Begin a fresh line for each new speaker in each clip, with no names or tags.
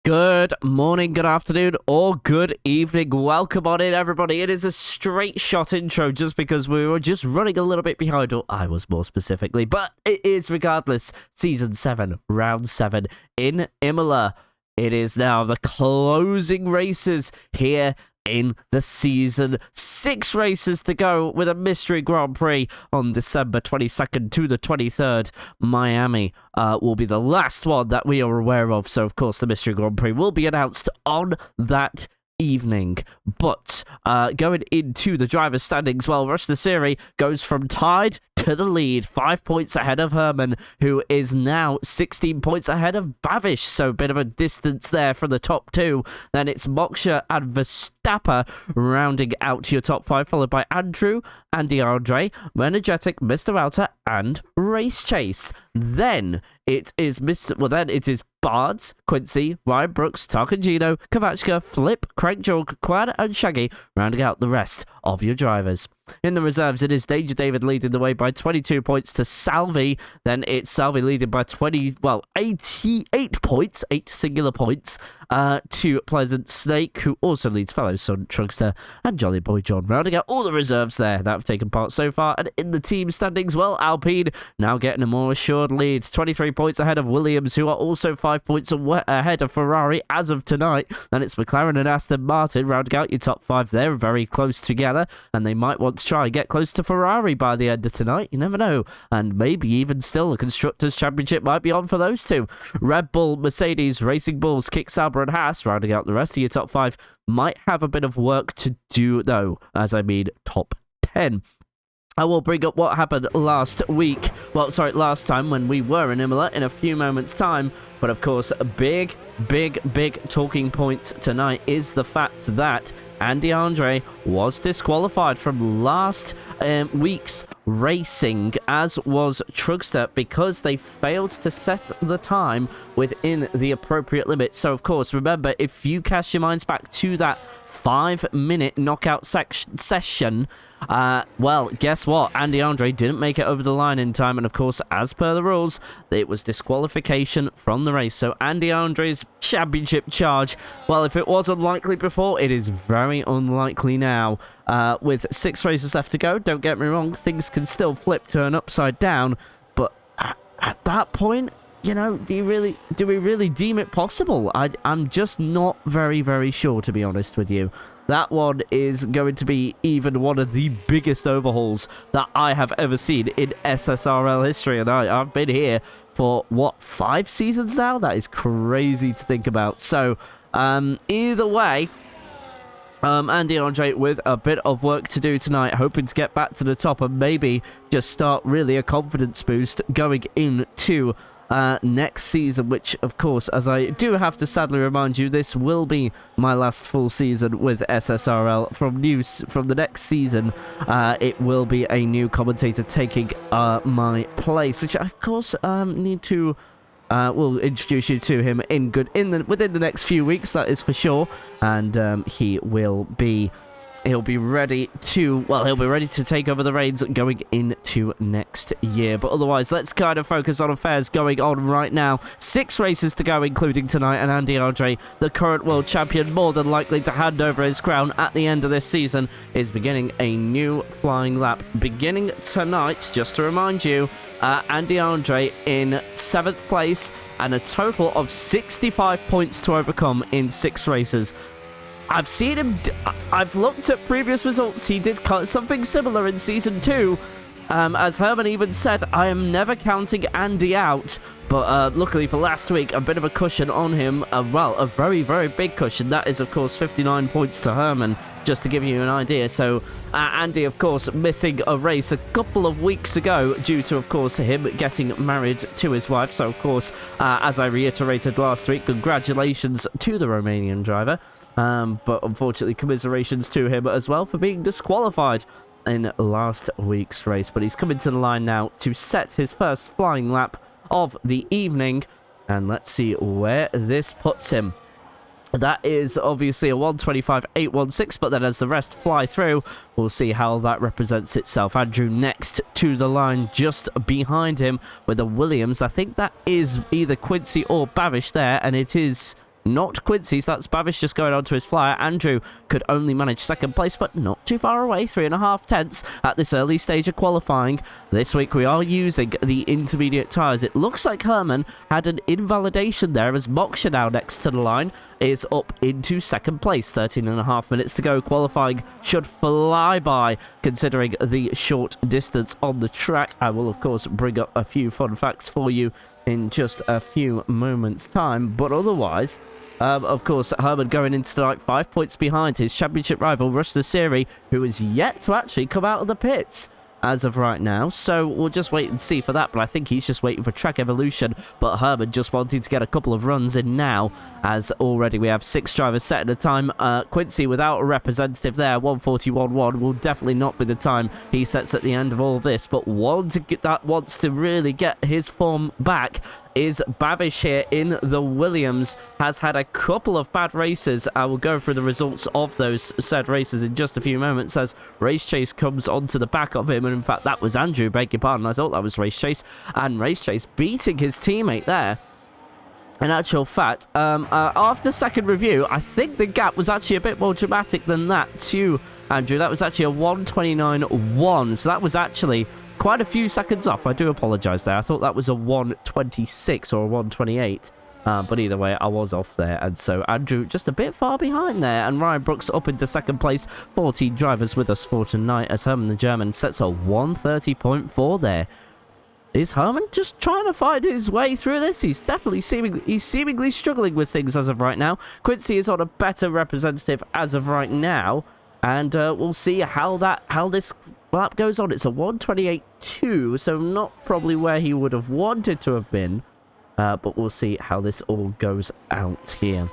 Good morning, good afternoon, or good evening. Welcome on in, everybody. It is a straight shot intro just because we were just running a little bit behind, or I was more specifically, but it is regardless. Season 7, Round 7 in Imola. It is now the closing races here in the season. 6 races to go with a mystery Grand Prix on December 22nd to the 23rd. Miami will be the last one that we are aware of. So, of course, the mystery Grand Prix will be announced on that evening. But going into the driver's standings, well, Rush the Siri goes from tied to the lead, 5 points ahead of Herman, who is now 16 points ahead of Bavish, so a bit of a distance there from the top 2. Then it's Moksha and Verstappen rounding out your top 5, followed by Andrew, Andy Andre, Energetic, Mr. Outer, and Race Chase. Then it is Bards, Quincy, Ryan Brooks, Tarkangino, Kavachka, Flip, Craig Jorg, Quad, and Shaggy, rounding out the rest of your drivers. In the reserves, it is Danger David leading the way by 22 points to Salvi. Then it's Salvi leading by 88 points, 8 singular points, to Pleasant Snake, who also leads fellow Son Trugster, and Jolly Boy John, rounding out all the reserves there that have taken part so far. And in the team standings, well, Alpine now getting a more assured lead, 23 points ahead of Williams, who are also 5 points ahead of Ferrari as of tonight. Then it's McLaren and Aston Martin rounding out your top 5. They're very close together, and they might want to try and get close to Ferrari by the end of tonight. You never know. And maybe even still the Constructors' Championship might be on for those two. Red Bull, Mercedes, Racing Bulls, Kick Sauber, and Haas rounding out the rest of your top 5. Might have a bit of work to do, though, as I mean top 10. I will bring up what happened last time when we were in Imola in a few moments' time. But of course, a big talking point tonight is the fact that Andy Andre was disqualified from last week's racing, as was Trugster, because they failed to set the time within the appropriate limit. So, of course, remember, if you cast your minds back to that 5-minute knockout session, well, guess what? Andy Andre didn't make it over the line in time, and of course, as per the rules, it was disqualification from the race. So Andy Andre's championship charge, well, if it was unlikely before, it is very unlikely now. With 6 races left to go, don't get me wrong, things can still turn upside down, but at that point, you know, do we really deem it possible? I'm just not very sure, to be honest with you. That one is going to be even one of the biggest overhauls that I have ever seen in SSRL history, and I've been here for, 5 seasons now? That is crazy to think about. So, either way, Andy Andre with a bit of work to do tonight, hoping to get back to the top and maybe just start really a confidence boost going into next season, which, of course, as I do have to sadly remind you, this will be my last full season with SSRL. From the next season, it will be a new commentator taking my place, which I, of course, need to we'll introduce you to him within the next few weeks, that is for sure, and he'll be ready to take over the reins going into next year. But otherwise, let's kind of focus on affairs going on right now. 6 races to go, including tonight, and Andy Andre, the current world champion, more than likely to hand over his crown at the end of this season, is beginning a new flying lap. Beginning tonight, just to remind you, Andy Andre in 7th place and a total of 65 points to overcome in 6 races. I've seen him, I've looked at previous results, he did something similar in Season 2. As Herman even said, I am never counting Andy out, but luckily for last week, a bit of a cushion on him, a very big cushion. That is, of course, 59 points to Herman, just to give you an idea. So, Andy, of course, missing a race a couple of weeks ago due to, of course, him getting married to his wife. So, of course, as I reiterated last week, congratulations to the Romanian driver. But unfortunately, commiserations to him as well for being disqualified in last week's race. But he's coming to the line now to set his first flying lap of the evening. And let's see where this puts him. That is obviously a 125.816, but then as the rest fly through, we'll see how that represents itself. Andrew next to the line, just behind him with a Williams. I think that is either Quincy or Bavish there, and it is not Quincy, so that's Bavish just going on to his flyer. Andrew could only manage second place, but not too far away, 3.5 tenths at this early stage of qualifying. This week we are using the intermediate tyres. It looks like Herman had an invalidation there, as Moksha now next to the line is up into second place. 13.5 minutes to go. Qualifying should fly by considering the short distance on the track. I will of course bring up a few fun facts for you in just a few moments time, but otherwise of course Herman going into tonight 5 points behind his championship rival Rush the Siri, who is yet to actually come out of the pits as of right now, so we'll just wait and see for that. But I think he's just waiting for track evolution, but Herman just wanting to get a couple of runs in now, as already we have 6 drivers set at a time. Quincy without a representative there, 1:41.1 will definitely not be the time he sets at the end of all this, but one to get that wants to really get his form back is Bavish here in the Williams. Has had a couple of bad races. I will go through the results of those said races in just a few moments, as Race Chase comes onto the back of him, and in fact that was Andrew, beg your pardon, I thought that was Race Chase, and Race Chase beating his teammate there. In actual fact, after second review, I think the gap was actually a bit more dramatic than that to Andrew. That was actually a 1:29.1, so that was actually quite a few seconds off. I do apologise there. I thought that was a 1:26 or a 1:28. But either way, I was off there. And so Andrew just a bit far behind there. And Ryan Brooks up into second place. 14 drivers with us for tonight, as Herman the German sets a 1:30.4 there. Is Herman just trying to find his way through this? He's definitely seemingly struggling with things as of right now. Quincy is on a better representative as of right now. And we'll see how this lap goes on. It's a 1:28.2, so not probably where he would have wanted to have been, but we'll see how this all goes out here.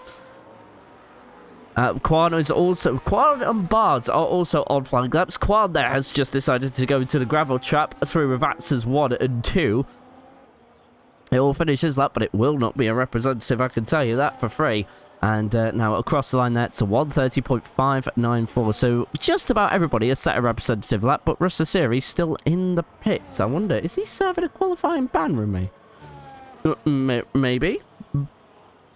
Quan and Bards are also on flying laps. Quan there has just decided to go into the gravel trap through Ravatsas 1 and 2. It will finish his lap, but it will not be a representative, I can tell you that for free. And now across the line there, it's a 1:30.594. So just about everybody has set a representative lap, but Russ the Series still in the pits. I wonder, is he serving a qualifying ban with me? Maybe.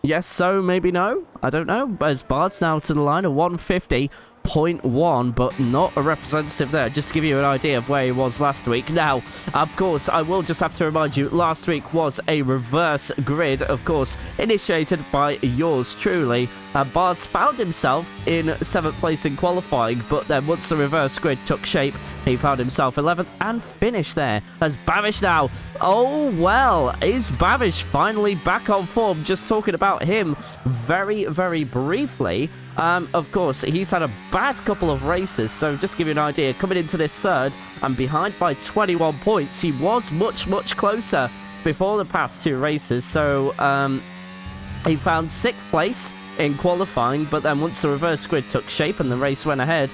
Yes, so maybe no. I don't know. As Bard's now to the line, a 1:50.1, but not a representative there. Just to give you an idea of where he was last week. Now, of course, I will just have to remind you, last week was a reverse grid, of course, initiated by yours truly. Bard's found himself in 7th place in qualifying, but then once the reverse grid took shape, he found himself 11th and finished there. As Bavish now, oh well, is Bavish finally back on form? Just talking about him very, very briefly. Of course, he's had a bad couple of races, so just to give you an idea, coming into this third and behind by 21 points, he was much, much closer before the past 2 races. So he found 6th place in qualifying, but then once the reverse grid took shape and the race went ahead,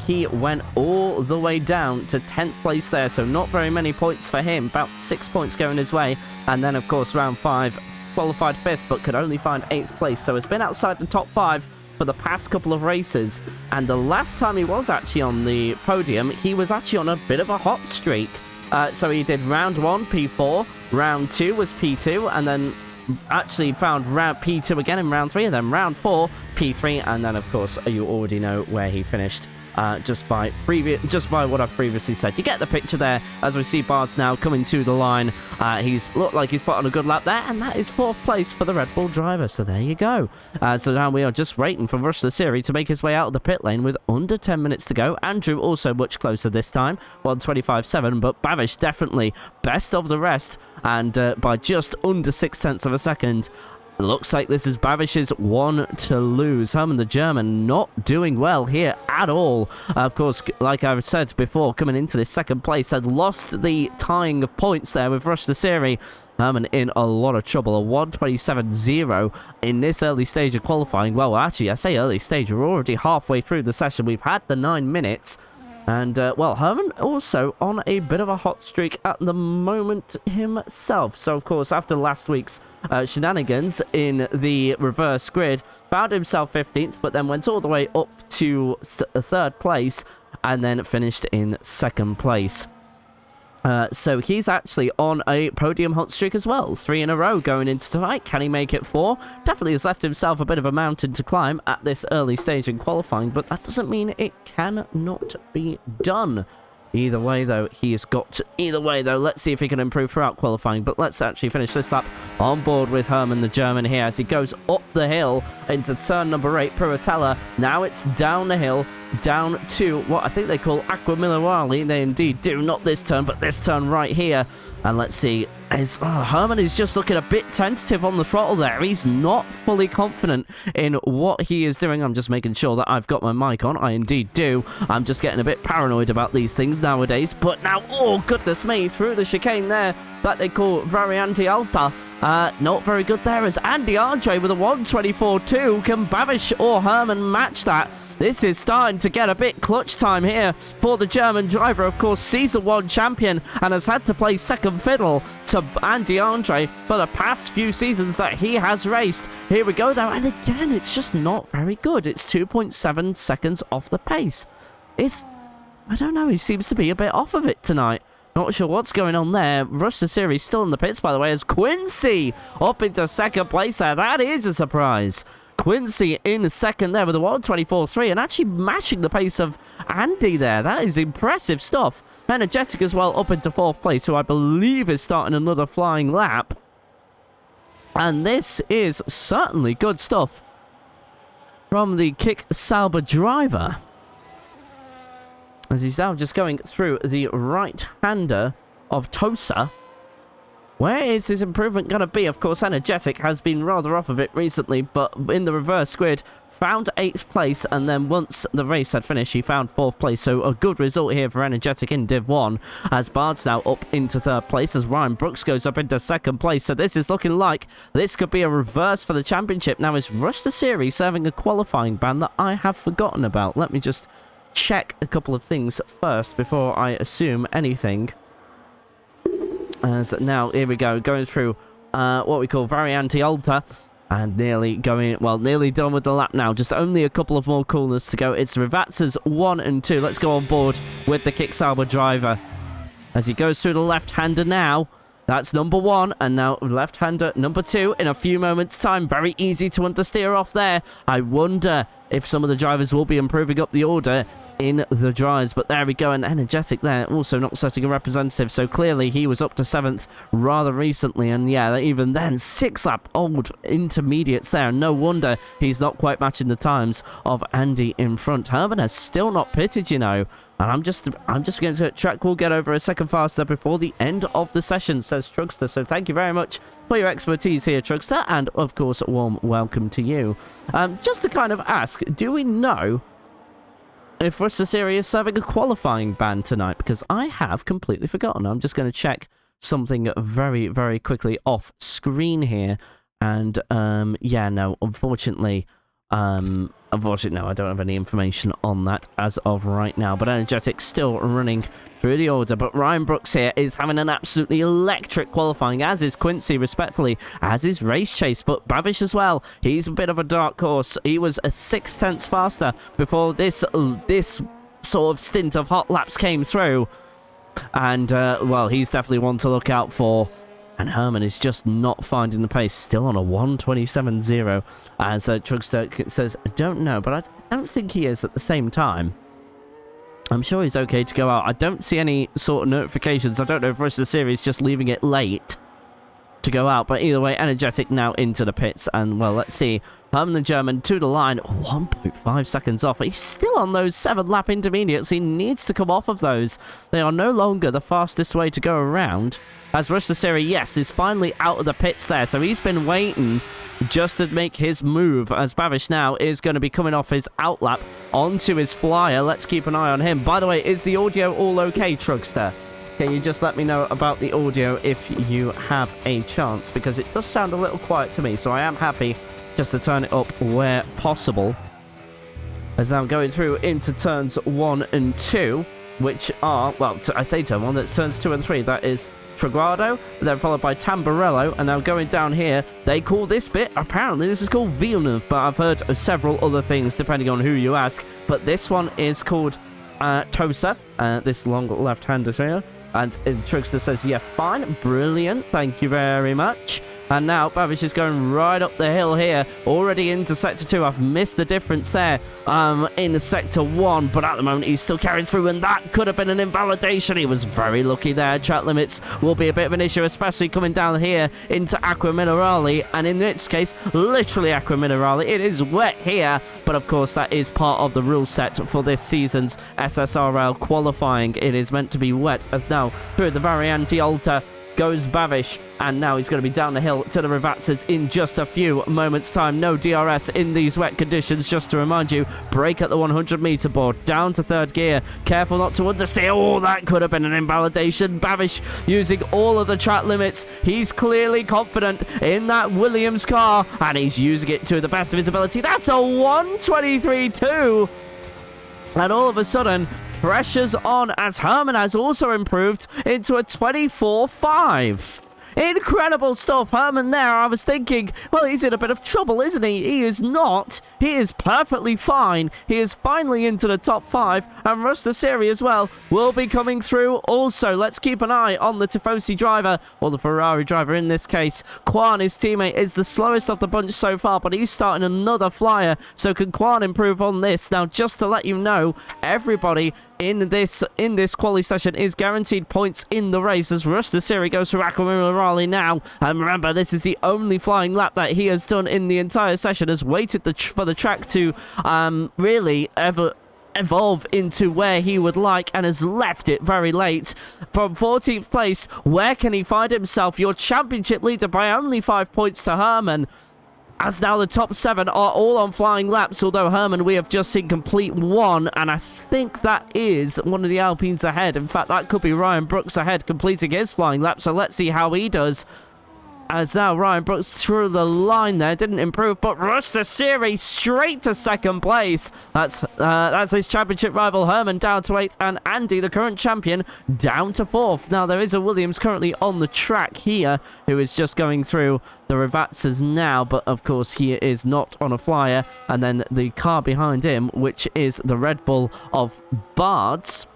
he went all the way down to 10th place there, so not very many points for him, about 6 points going his way. And then of course round 5 qualified 5th, but could only find 8th place, so it's been outside the top 5 for the past couple of races. And the last time he was actually on the podium, he was actually on a bit of a hot streak. So he did round 1 P4, round 2 was P2, and then actually found round P2 again in round 3, and then round 4 P3, and then of course you already know where he finished. Just by what I've previously said. You get the picture there as we see Bards now coming to the line. He's looked like he's put on a good lap there, and that is 4th place for the Red Bull driver. So there you go. So now we are just waiting for Rush the Series to make his way out of the pit lane with under 10 minutes to go. Andrew also much closer this time, 1:25.7, but Bavish definitely best of the rest, and by just under 0.6 of a second. Looks like this is Bavish's one to lose. Herman the German not doing well here at all. Of course, like I said before, coming into this second place, had lost the tying of points there with Rush the Series. Herman in a lot of trouble. A 1:27.0 in this early stage of qualifying. Well, actually, I say early stage. We're already halfway through the session. We've had the 9 minutes. And, well, Herman also on a bit of a hot streak at the moment himself. So, of course, after last week's shenanigans in the reverse grid, found himself 15th, but then went all the way up to 3rd place and then finished in 2nd place. So he's actually on a podium hot streak as well. 3 in a row going into tonight. Can he make it 4? Definitely has left himself a bit of a mountain to climb at this early stage in qualifying, but that doesn't mean it cannot be done. Either way, though, let's see if he can improve throughout qualifying. But let's actually finish this lap on board with Herman, the German, here as he goes up the hill into turn number 8, Puratella. Now it's down the hill, down to what I think they call Aqua Milawali. They indeed do, not this turn, but this turn right here. And let's see, Herman is just looking a bit tentative on the throttle there. He's not fully confident in what he is doing. I'm just making sure that I've got my mic on. I indeed do. I'm just getting a bit paranoid about these things nowadays. But now, oh goodness me, through the chicane there that they call Variante Alta. Not very good there as Andy Andre with a 124.2. Can Babish or Herman match that? This is starting to get a bit clutch time here for the German driver. Of course, Season 1 champion and has had to play second fiddle to Andy Andre for the past few seasons that he has raced. Here we go, though, and again, it's just not very good. It's 2.7 seconds off the pace. I don't know, he seems to be a bit off of it tonight. Not sure what's going on there. Rush the Series still in the pits, by the way, as Quincy up into second place there. That is a surprise. Quincy in second there with a 124.3 and actually matching the pace of Andy there. That is impressive stuff. Energetic as well up into 4th place, who I believe is starting another flying lap. And this is certainly good stuff from the Kick Sauber driver, as he's now just going through the right-hander of Tosa. Where is his improvement going to be? Of course, Energetic has been rather off of it recently, but in the reverse grid, found 8th place, and then once the race had finished, he found 4th place. So a good result here for Energetic in Div 1, as Bard's now up into 3rd place, as Ryan Brooks goes up into 2nd place. So this is looking like this could be a reverse for the championship. Now, is Rush the Series serving a qualifying ban that I have forgotten about? Let me just check a couple of things first before I assume anything. As now, here we go, going through what we call Variante Alta, and nearly done with the lap now. Just only a couple of more corners to go. It's Rivatz's 1 and 2. Let's go on board with the Kick Sauber driver as he goes through the left-hander now. That's number 1, and now left-hander number 2 in a few moments' time. Very easy to understeer off there. I wonder if some of the drivers will be improving up the order in the drives, but there we go. And Energetic there also not setting a representative, so clearly he was up to 7th rather recently, and yeah, even then 6-lap old intermediates there. No wonder he's not quite matching the times of Andy in front. Herman has still not pitted, you know. And I'm just going to track. We'll get over a second faster before the end of the session, says Trugster. So thank you very much for your expertise here, Trugster, and of course, a warm welcome to you. Just to kind of ask, do we know if Rush the Series is serving a qualifying ban tonight? Because I have completely forgotten. I'm just going to check something very, very quickly off screen here, and yeah, no, unfortunately, no, I don't have any information on that as of right now. But Energetic still running through the order. But Ryan Brooks here is having an absolutely electric qualifying, as is Quincy, respectfully, as is Race Chase. But Babish as well. He's a bit of a dark horse. He was a 6/10 faster before this sort of stint of hot laps came through. And, well, he's definitely one to look out for. And Herman is just not finding the pace, still on a 127.0, as Trugster says, I don't know, but I don't think he is at the same time. I'm sure he's okay to go out. I don't see any sort of notifications. I don't know if Rush the Series just leaving it late to go out, but either way, Energetic now into the pits, and, well, let's see. Herman the German to the line, 1.5 seconds off. He's still on those 7-lap intermediates. He needs to come off of those. They are no longer the fastest way to go around. As Rush the Series, yes, is finally out of the pits there. So he's been waiting just to make his move, as Babish now is going to be coming off his outlap onto his flyer. Let's keep an eye on him. By the way, is the audio all okay, Trugster? Can you just let me know about the audio if you have a chance? Because it does sound a little quiet to me, so I am happy just to turn it up where possible. As I'm going through into turns 1 and 2, which are, well, I say turn 1, that's turns 2 and 3. That is Triguardo, then followed by Tamburello, and now going down here, they call this bit, apparently this is called Villeneuve, but I've heard of several other things depending on who you ask. But this one is called Tosa, this long left-hander here. And Trickster says, yeah, fine. Brilliant. Thank you very much. And now Babish is going right up the hill here, already into Sector 2. I've missed the difference there in Sector 1, but at the moment he's still carrying through, and that could have been an invalidation. He was very lucky there. Track limits will be a bit of an issue, especially coming down here into Aqua Minerale, and in this case, literally Aqua Minerale. It is wet here, but of course that is part of the rule set for this season's SSRL qualifying. It is meant to be wet, as now through the Variante Alta goes Babish, and now he's going to be down the hill to the Rivazzas in just a few moments' time. No DRS in these wet conditions, just to remind you. Break at the 100-meter board, down to third gear. Careful not to understeer. Oh, that could have been an invalidation. Babish using all of the track limits. He's clearly confident in that Williams car, and he's using it to the best of his ability. That's a 1:23.2. And all of a sudden, pressure's on as Herman has also improved into a 24.5. Incredible stuff, Herman there. I was thinking, well, he's in a bit of trouble, isn't he? He is not. He is perfectly fine. He is finally into the top 5, and Rusta Siri as well will be coming through also. Let's keep an eye on the Tifosi driver, or the Ferrari driver in this case. Quan, his teammate, is the slowest of the bunch so far, but he's starting another flyer, so can Quan improve on this? Now, just to let you know, everybody in this quali session is guaranteed points in the race, as Rusta Siri goes through Aqua Minerale now. And remember, this is the only flying lap that he has done in the entire session, has waited for the track to really evolve into where he would like, and has left it very late. From 14th place, where can he find himself? Your championship leader by only 5 points to Herman, as now the top 7 are all on flying laps, although Herman we have just seen complete 1, and I think that is one of the Alpines ahead. In fact, that could be Ryan Brooks ahead, completing his flying lap, so let's see how he does. As now Ryan Brooks through the line there, didn't improve, but Rusta Siri straight to second place. That's his championship rival Herman down to 8th, and Andy, the current champion, down to 4th. Now there is a Williams currently on the track here, who is just going through the Rivazzas now, but of course he is not on a flyer. And then the car behind him, which is the Red Bull of Bards,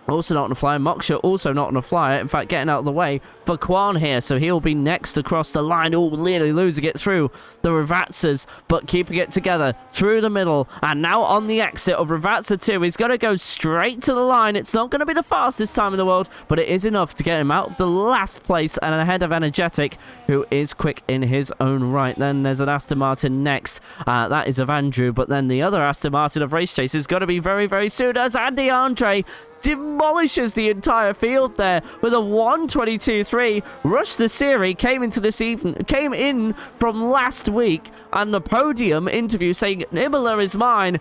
also not on a flyer. Moksha also not on a flyer. In fact, getting out of the way for Quan here. So he'll be next across the line. Oh, nearly losing it through the Rivazzas, but keeping it together through the middle. And now on the exit of Ravazza 2. He's going to go straight to the line. It's not going to be the fastest time in the world, but it is enough to get him out of the last place and ahead of Energetic, who is quick in his own right. Then there's an Aston Martin next. That is of Andrew, but then the other Aston Martin of Race Chase is going to be very, very soon, as Andy Andre demolishes the entire field there with a 1:22.3. Rusta Siri came in from last week, and the podium interview saying Imola is mine.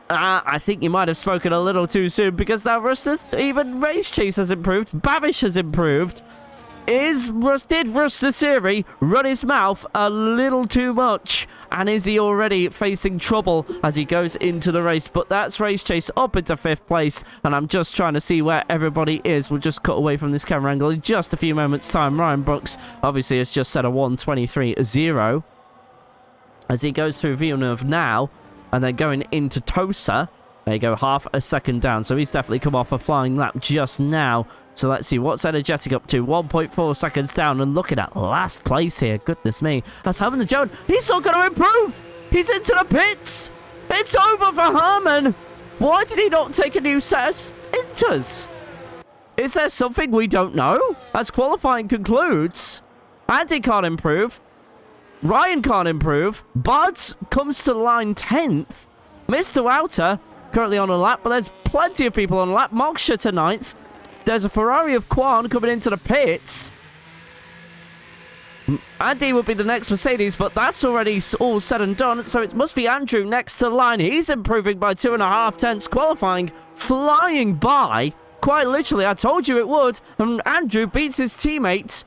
I think you might have spoken a little too soon, because now even Race Chase has improved, Babish has improved. Did Rusta Siri run his mouth a little too much? And is he already facing trouble as he goes into the race? But that's Race Chase up into 5th place. And I'm just trying to see where everybody is. We'll just cut away from this camera angle in just a few moments' time. Ryan Brooks obviously has just set a 1:23.0 as he goes through Villeneuve now. And then going into Tosa. There you go, half a second down. So he's definitely come off a flying lap just now. So let's see, what's Energetic up to? 1.4 seconds down, and looking at last place here. Goodness me. That's Herman the Joan. He's not going to improve. He's into the pits. It's over for Herman. Why did he not take a new set of inters? Is there something we don't know? As qualifying concludes, Andy can't improve. Ryan can't improve. Buds comes to line 10th. Mr. Wouter currently on a lap, but there's plenty of people on a lap. Moksha to 9th. There's a Ferrari of Quan coming into the pits. Andy would be the next Mercedes, but that's already all said and done. So it must be Andrew next to the line. He's improving by 2.5 tenths, qualifying, flying by. Quite literally, I told you it would. And Andrew beats his teammate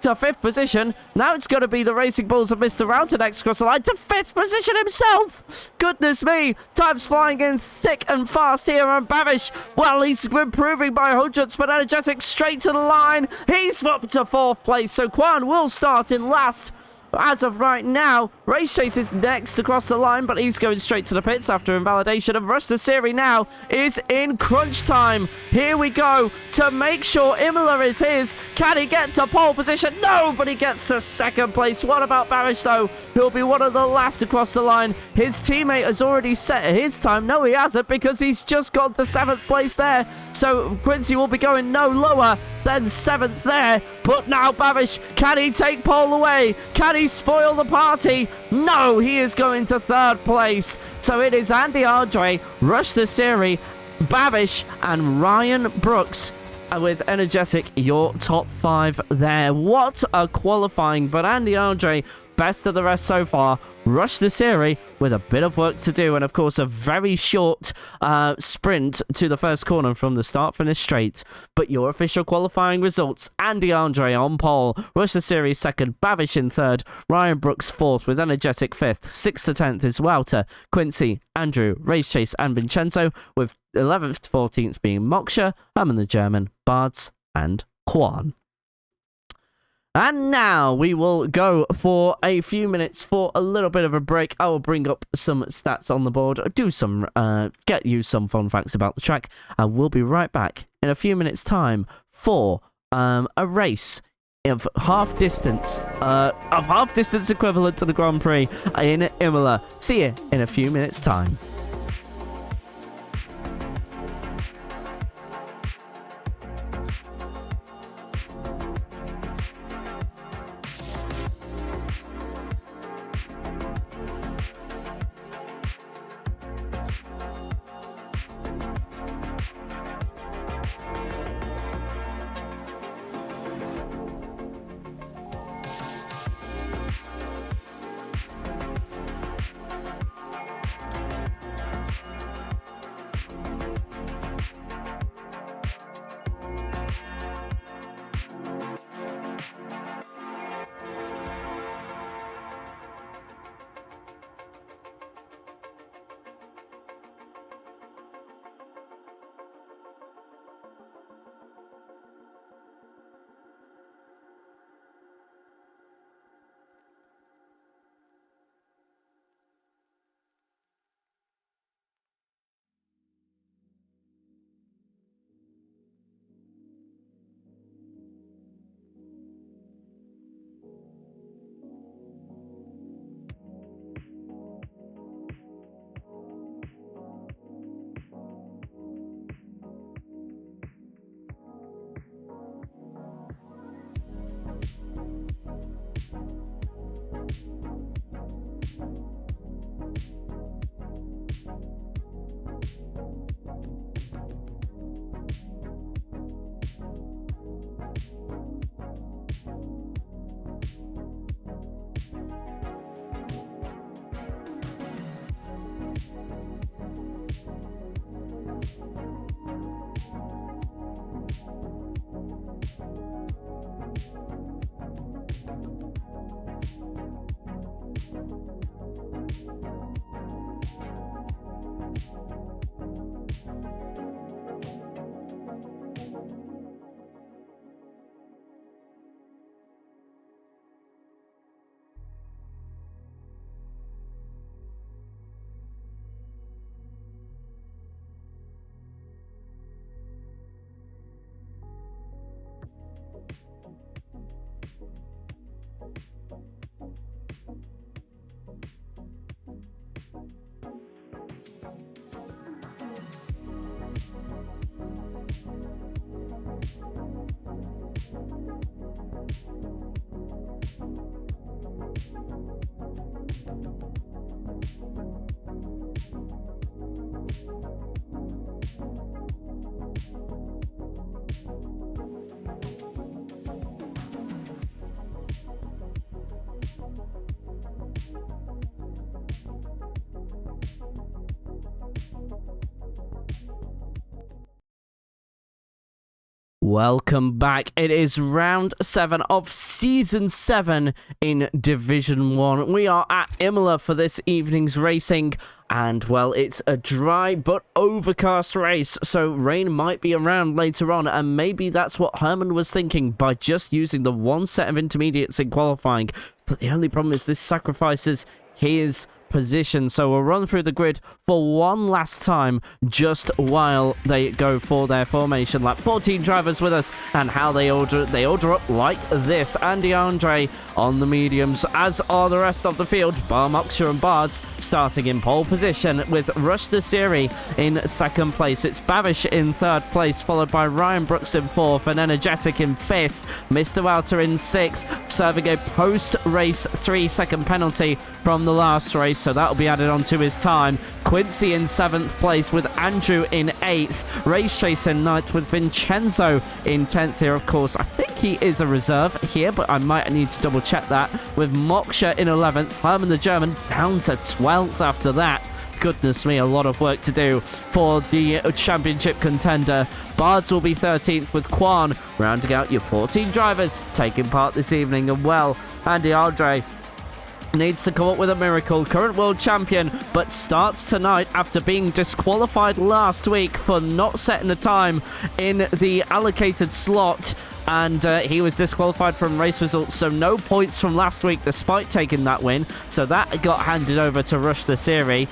to 5th position. Now it's going to be the Racing Bulls of Mr. Router next across the line to 5th position himself. Goodness me. Time's flying in thick and fast here. And Babish, well, he's improving by hundreds, but Energetic straight to the line. He's up to 4th place. So Quan will start in last as of right now, Race Chase is next across the line, but he's going straight to the pits after invalidation. And Rush the Series now is in crunch time. Here we go to make sure Imola is his. Can he get to pole position? No, but he gets to second place. What about Barish, though? He'll be one of the last across the line. His teammate has already set his time. No, he hasn't, because he's just gone to 7th place there. So Quincy will be going no lower than 7th there. But now Barish, can he take pole away? Can he spoil the party? No, he is going to 3rd place. So it is Andy Andre, Rush the Series, Bavish, and Ryan Brooks with Energetic, your top 5 there. What a qualifying, but Andy Andre, best of the rest so far. Rush the Series with a bit of work to do, and of course a very short sprint to the first corner from the start finish straight. But your official qualifying results: Andy Andre on pole, Rush the Series 2nd, Bavish in 3rd, Ryan Brooks 4th with Energetic 5th, 6th to 10th is Wouter, Quincy, Andrew, Race Chase and Vincenzo, with 11th to 14th being Moksha, Herman the German, Bards and Quan. And now we will go for a few minutes for a little bit of a break. I will bring up some stats on the board, do some, get you some fun facts about the track, and we'll be right back in a few minutes' time for a race of half distance equivalent to the Grand Prix in Imola. See you in a few minutes' time. Welcome back. It is round 7 of season 7 in Division 1. We are at Imola for this evening's racing. And, well, it's a dry but overcast race, so rain might be around later on, and maybe that's what Herman was thinking by just using the one set of intermediates in qualifying But the only problem is this sacrifices his position. So we'll run through the grid for one last time just while they go for their formation lap. 14 drivers with us, and how they order up like this. Andy Andre on the mediums, as are the rest of the field. Bar Moksha and Bards starting in pole position, with Rush the Siri in second place. It's Bavish in third place, followed by Ryan Brooks in fourth and Energetic in fifth. Mr. Wouter in sixth, serving a post-race 3-second penalty from the last race, so that'll be added on to his time. Quincy in 7th place, with Andrew in 8th. Race Chase in 9th, with Vincenzo in 10th here, of course. I think he is a reserve here, but I might need to double check that. With Moksha in 11th, Herman the German down to 12th after that. Goodness me, a lot of work to do for the championship contender. Bards will be 13th, with Quan rounding out your 14 drivers taking part this evening. And well, Andy Andre needs to come up with a miracle. Current world champion, but starts tonight after being disqualified last week for not setting a time in the allocated slot. And he was disqualified from race results, so no points from last week despite taking that win. So that got handed over to Rush the Siri.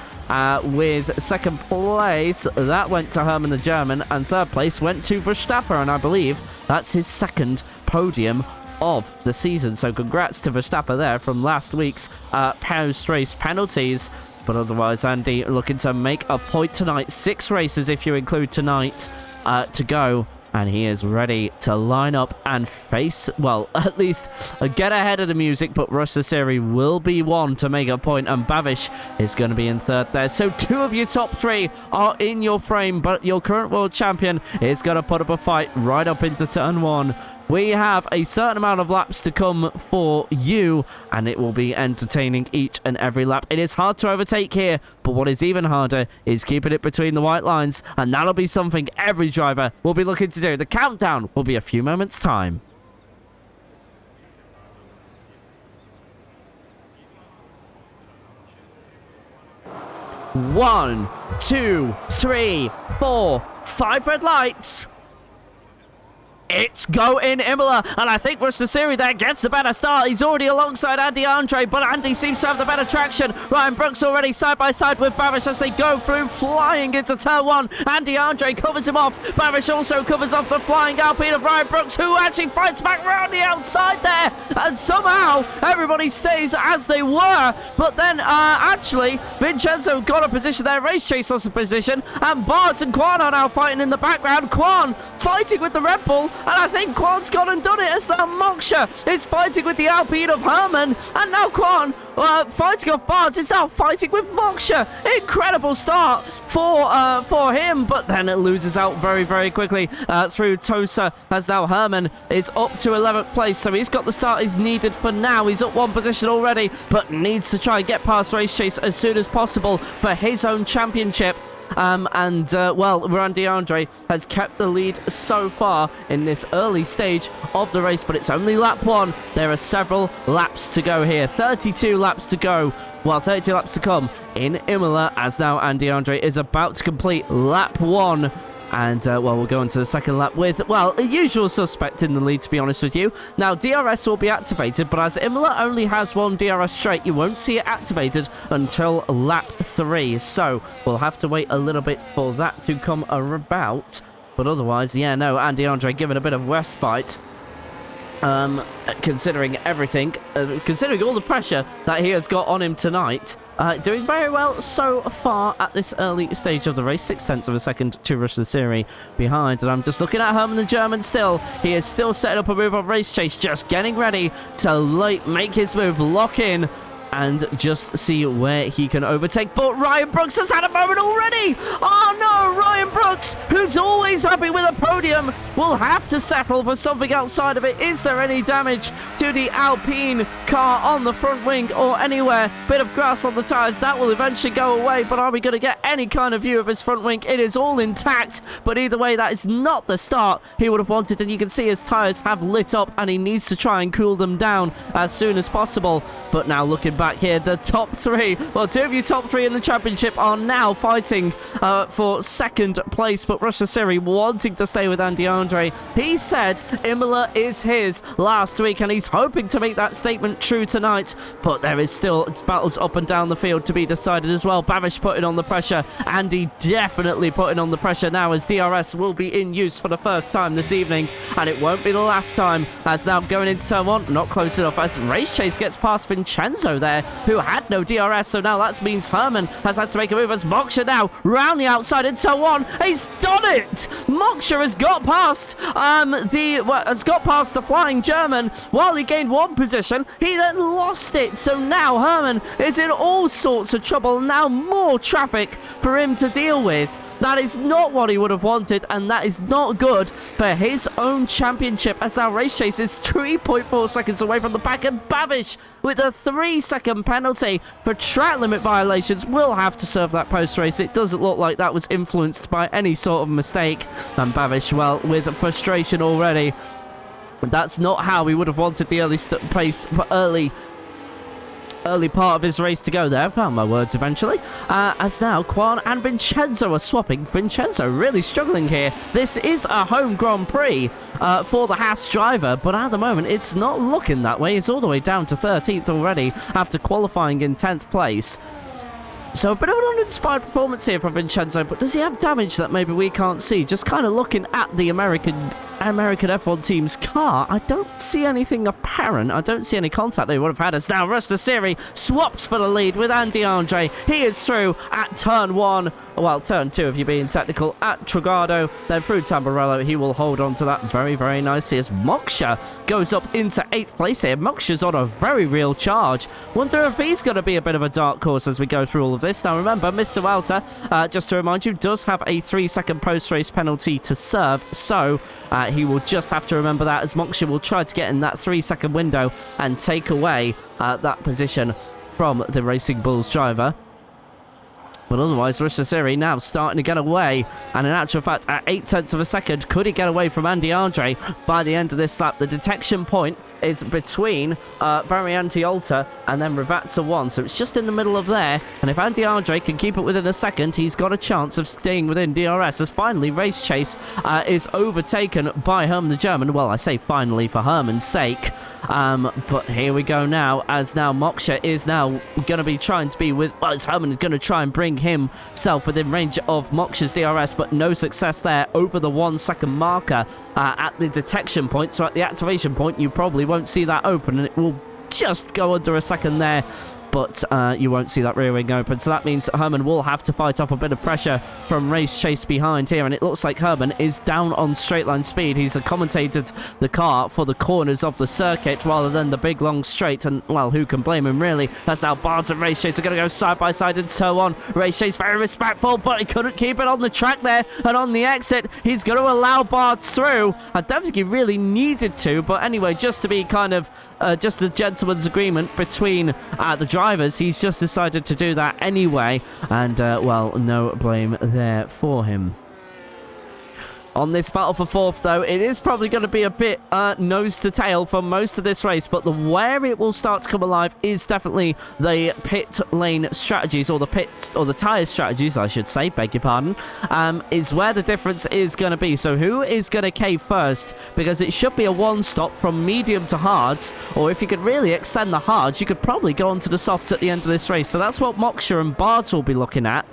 With second place, that went to Herman the German, and third place went to Verstappen, and I believe that's his second podium of the season. So congrats to Verstappen there from last week's post-race penalties. But otherwise, Andy looking to make a point tonight. 6 races if you include tonight to go. And he is ready to line up and face, well, at least get ahead of the music. But Rush the Siri will be one to make a point, and Bavish is going to be in third there. So 2 of your top 3 are in your frame, but your current world champion is going to put up a fight right up into turn 1. We have a certain amount of laps to come for you, and it will be entertaining each and every lap. It is hard to overtake here, but what is even harder is keeping it between the white lines, and that'll be something every driver will be looking to do. The countdown will be a few moments' time. One, 2, 3, 4, 5 red lights. It's go in Imola, and I think Rush the Siri there gets the better start. He's already alongside Andy Andre, but Andy seems to have the better traction. Ryan Brooks already side by side with Bavish as they go through, flying into turn 1. Andy Andre covers him off. Bavish also covers off the flying Alpine of Ryan Brooks, who actually fights back round the outside there, and somehow everybody stays as they were. But then actually Vincenzo got a position there, Race Chase lost a position, and Bards and Quan are now fighting in the background. Quan fighting with the Red Bull, and I think Quan's gone and done it, as now Moksha is fighting with the Alpine of Herman, and now Quan fighting off Bards is now fighting with Moksha. Incredible start for him, but then it loses out very, very quickly through Tosa, as now Herman is up to 11th place, so he's got the start he's needed for now. He's up 1 position already, but needs to try and get past Race Chase as soon as possible for his own championship. Well, Randy Andre has kept the lead so far in this early stage of the race, but it's only lap 1. There are several laps to go here. 32 laps to go. Well, 32 laps to come in Imola, as now Andy Andre is about to complete lap 1. And, well, we'll go on to the second lap with, well, a usual suspect in the lead, to be honest with you. Now, DRS will be activated, but as Imola only has 1 DRS straight, you won't see it activated until lap 3. So, we'll have to wait a little bit for that to come about. But otherwise, yeah, no, Andy Andre given a bit of respite. Considering everything, considering all the pressure that he has got on him tonight. Doing very well so far at this early stage of the race. 0.6 of a second to Rush the Siri behind. And I'm just looking at Herman the German still. He is still setting up a move on Race Chase, just getting ready to make his move, lock in, and just see where he can overtake. But Ryan Brooks has had a moment already. Oh no, Ryan Brooks, who's always happy with a podium, will have to settle for something outside of it. Is there any damage to the Alpine car on the front wing or anywhere? Bit of grass on the tyres, that will eventually go away, but are we going to get any kind of view of his front wing? It is all intact, but either way, that is not the start he would have wanted, and you can see his tyres have lit up, and he needs to try and cool them down as soon as possible. But now looking back here, the top 3, well, 2 of your top 3 in the championship are now fighting for second place, but Rush the Siri wanting to stay with Andy Andre Andre. He said Imola is his last week, and he's hoping to make that statement true tonight. But there is still battles up and down the field to be decided as well. Babish putting on the pressure. Andy definitely putting on the pressure now, as DRS will be in use for the first time this evening, and it won't be the last time. As now going into turn one, not close enough, as Race Chase gets past Vincenzo there, who had no DRS. So now that means Herman has had to make a move, as Moksha now round the outside in turn one. He's done it! Moksha has got past the flying German. While he gained one position, he then lost it. So now Herman is in all sorts of trouble. Now more traffic for him to deal with. That is not what he would have wanted, and that is not good for his own championship, as our Race Chase is 3.4 seconds away from the pack, and Babish, with a 3-second penalty for track limit violations, will have to serve that post-race. It doesn't look like that was influenced by any sort of mistake, and Babish, well, with frustration already. That's not how we would have wanted the early part of his race to go there. Found my words eventually. As now Quan and Vincenzo are swapping. Vincenzo really struggling here. This is a home Grand Prix for the Haas driver, but at the moment it's not looking that way. It's all the way down to 13th already after qualifying in 10th place. So a bit of an uninspired performance here from Vincenzo, but does he have damage that maybe we can't see? Just kind of looking at the American F1 team's car, I don't see anything apparent. I don't see any contact they would have had. As now Rusta Siri swaps for the lead with Andy Andre. He is through at turn 1. Well, turn 2 if you're being technical, at Trigado. Then through Tamburello. He will hold on to that very, very nicely, as Moksha goes up into 8th place here. Moksha's on a very real charge. Wonder if he's going to be a bit of a dark horse as we go through all of this. Now remember, Mr. Walter, just to remind you, does have a 3-second post-race penalty to serve. So he will just have to remember that, as Moksha will try to get in that 3-second window and take away that position from the Racing Bulls driver. But otherwise, Rustasiri now starting to get away. And in actual fact, at 0.8 of a second, could he get away from Andy Andre by the end of this lap? The detection point is between Variante Alta and then Ravazza 1. So it's just in the middle of there. And if Andy Andre can keep it within a second, he's got a chance of staying within DRS. As finally, Race Chase is overtaken by Herman the German. Well, I say finally for Herman's sake. But here we go now, as now Moksha is now going to be trying to be with, well, as Herman is going to try and bring himself within range of Moksha's DRS, but no success there over the 1-second marker at the detection point. So at the activation point, you probably won't see that open, and it will just go under a second there. But you won't see that rear wing open. So that means Herman will have to fight off a bit of pressure from Race Chase behind here. And it looks like Herman is down on straight line speed. He's accommodated the car for the corners of the circuit rather than the big long straight. And, well, who can blame him, really? That's now Barnes and Race Chase are going to go side by side and so on. Race Chase very respectful, but he couldn't keep it on the track there. And on the exit, he's going to allow Barnes through. I don't think he really needed to. But anyway, just to be kind of just a gentleman's agreement between the drivers, he's just decided to do that anyway, and well, no blame there for him. On this battle for 4th, though, it is probably going to be a bit nose to tail for most of this race, but where it will start to come alive is definitely the pit lane strategies, or the tyre strategies, I should say, beg your pardon, is where the difference is going to be. So who is going to cave first? Because it should be a one-stop from medium to hards, or if you could really extend the hards, you could probably go onto the softs at the end of this race. So that's what Moksha and Bards will be looking at.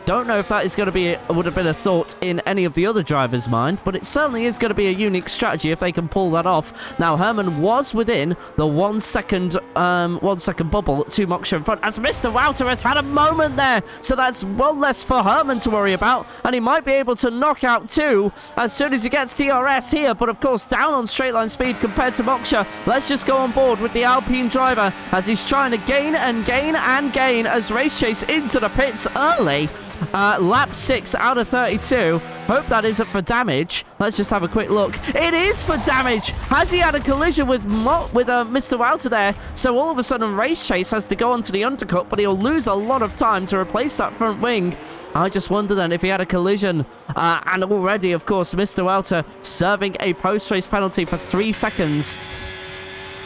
Don't know if that is going to be would have been a thought in any of the other drivers' mind, but it certainly is going to be a unique strategy if they can pull that off. Now Herman was within the 1 second bubble to Moksha in front, as Mr. Wouter has had a moment there, so that's one less for Herman to worry about, and he might be able to knock out 2 as soon as he gets DRS here, but of course down on straight line speed compared to Moksha. Let's just go on board with the Alpine driver as he's trying to gain and gain and gain as Race Chase into the pits early. Lap 6 out of 32. Hope that isn't for damage. Let's just have a quick look. It is for damage. Has he had a collision with Mr. Wouter there? So all of a sudden Race Chase has to go onto the undercut, but he'll lose a lot of time to replace that front wing. I just wonder then if he had a collision. And already, of course, Mr. Wouter serving a post-race penalty for 3 seconds.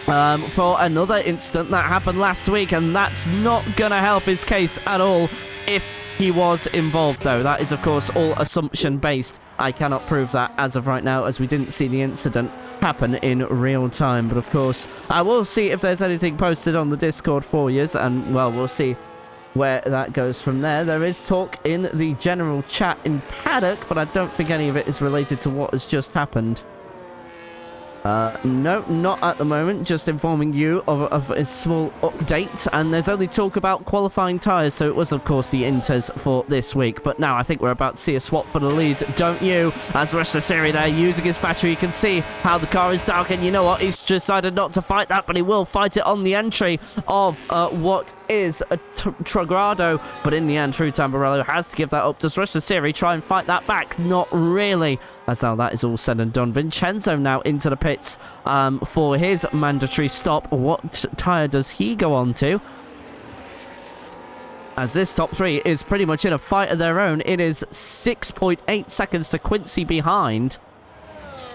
For another incident that happened last week, and that's not going to help his case at all. If he was involved, though. That is, of course, all assumption-based. I cannot prove that as of right now, as we didn't see the incident happen in real time. But, of course, I will see if there's anything posted on the Discord for you, and, well, we'll see where that goes from there. There is talk in the general chat in Paddock, but I don't think any of it is related to what has just happened. No, not at the moment. Just informing you of a small update. And there's only talk about qualifying tyres. So it was, of course, the Inters for this week. But now I think we're about to see a swap for the lead, don't you? As Rush Siri there using his battery, you can see how the car is dark. And you know what? He's decided not to fight that, but he will fight it on the entry of what is a Trogrado. But in the end, True Tamburello has to give that up. Does Rush Siri try and fight that back? Not really. As now that is all said and done, Vincenzo now into the pits for his mandatory stop. What tyre does he go on to? As this top three is pretty much in a fight of their own. It is 6.8 seconds to Quincy behind.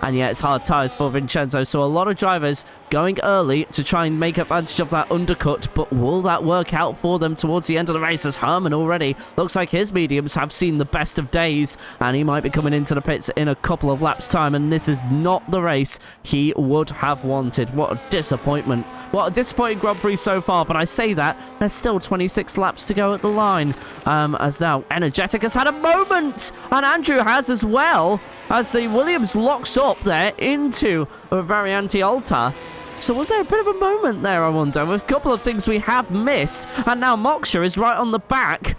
And yeah, it's hard tyres for Vincenzo. So a lot of drivers going early to try and make advantage of that undercut. But will that work out for them towards the end of the race? As Herman already looks like his mediums have seen the best of days. And he might be coming into the pits in a couple of laps' time. And this is not the race he would have wanted. What a disappointment. What a disappointing Grand Prix so far. But I say that, there's still 26 laps to go at the line. As now Energetic has had a moment. And Andrew has as well. As the Williams locks up there into a Variante Alta. So was there a bit of a moment there, I wonder, with a couple of things we have missed. And now Moksha is right on the back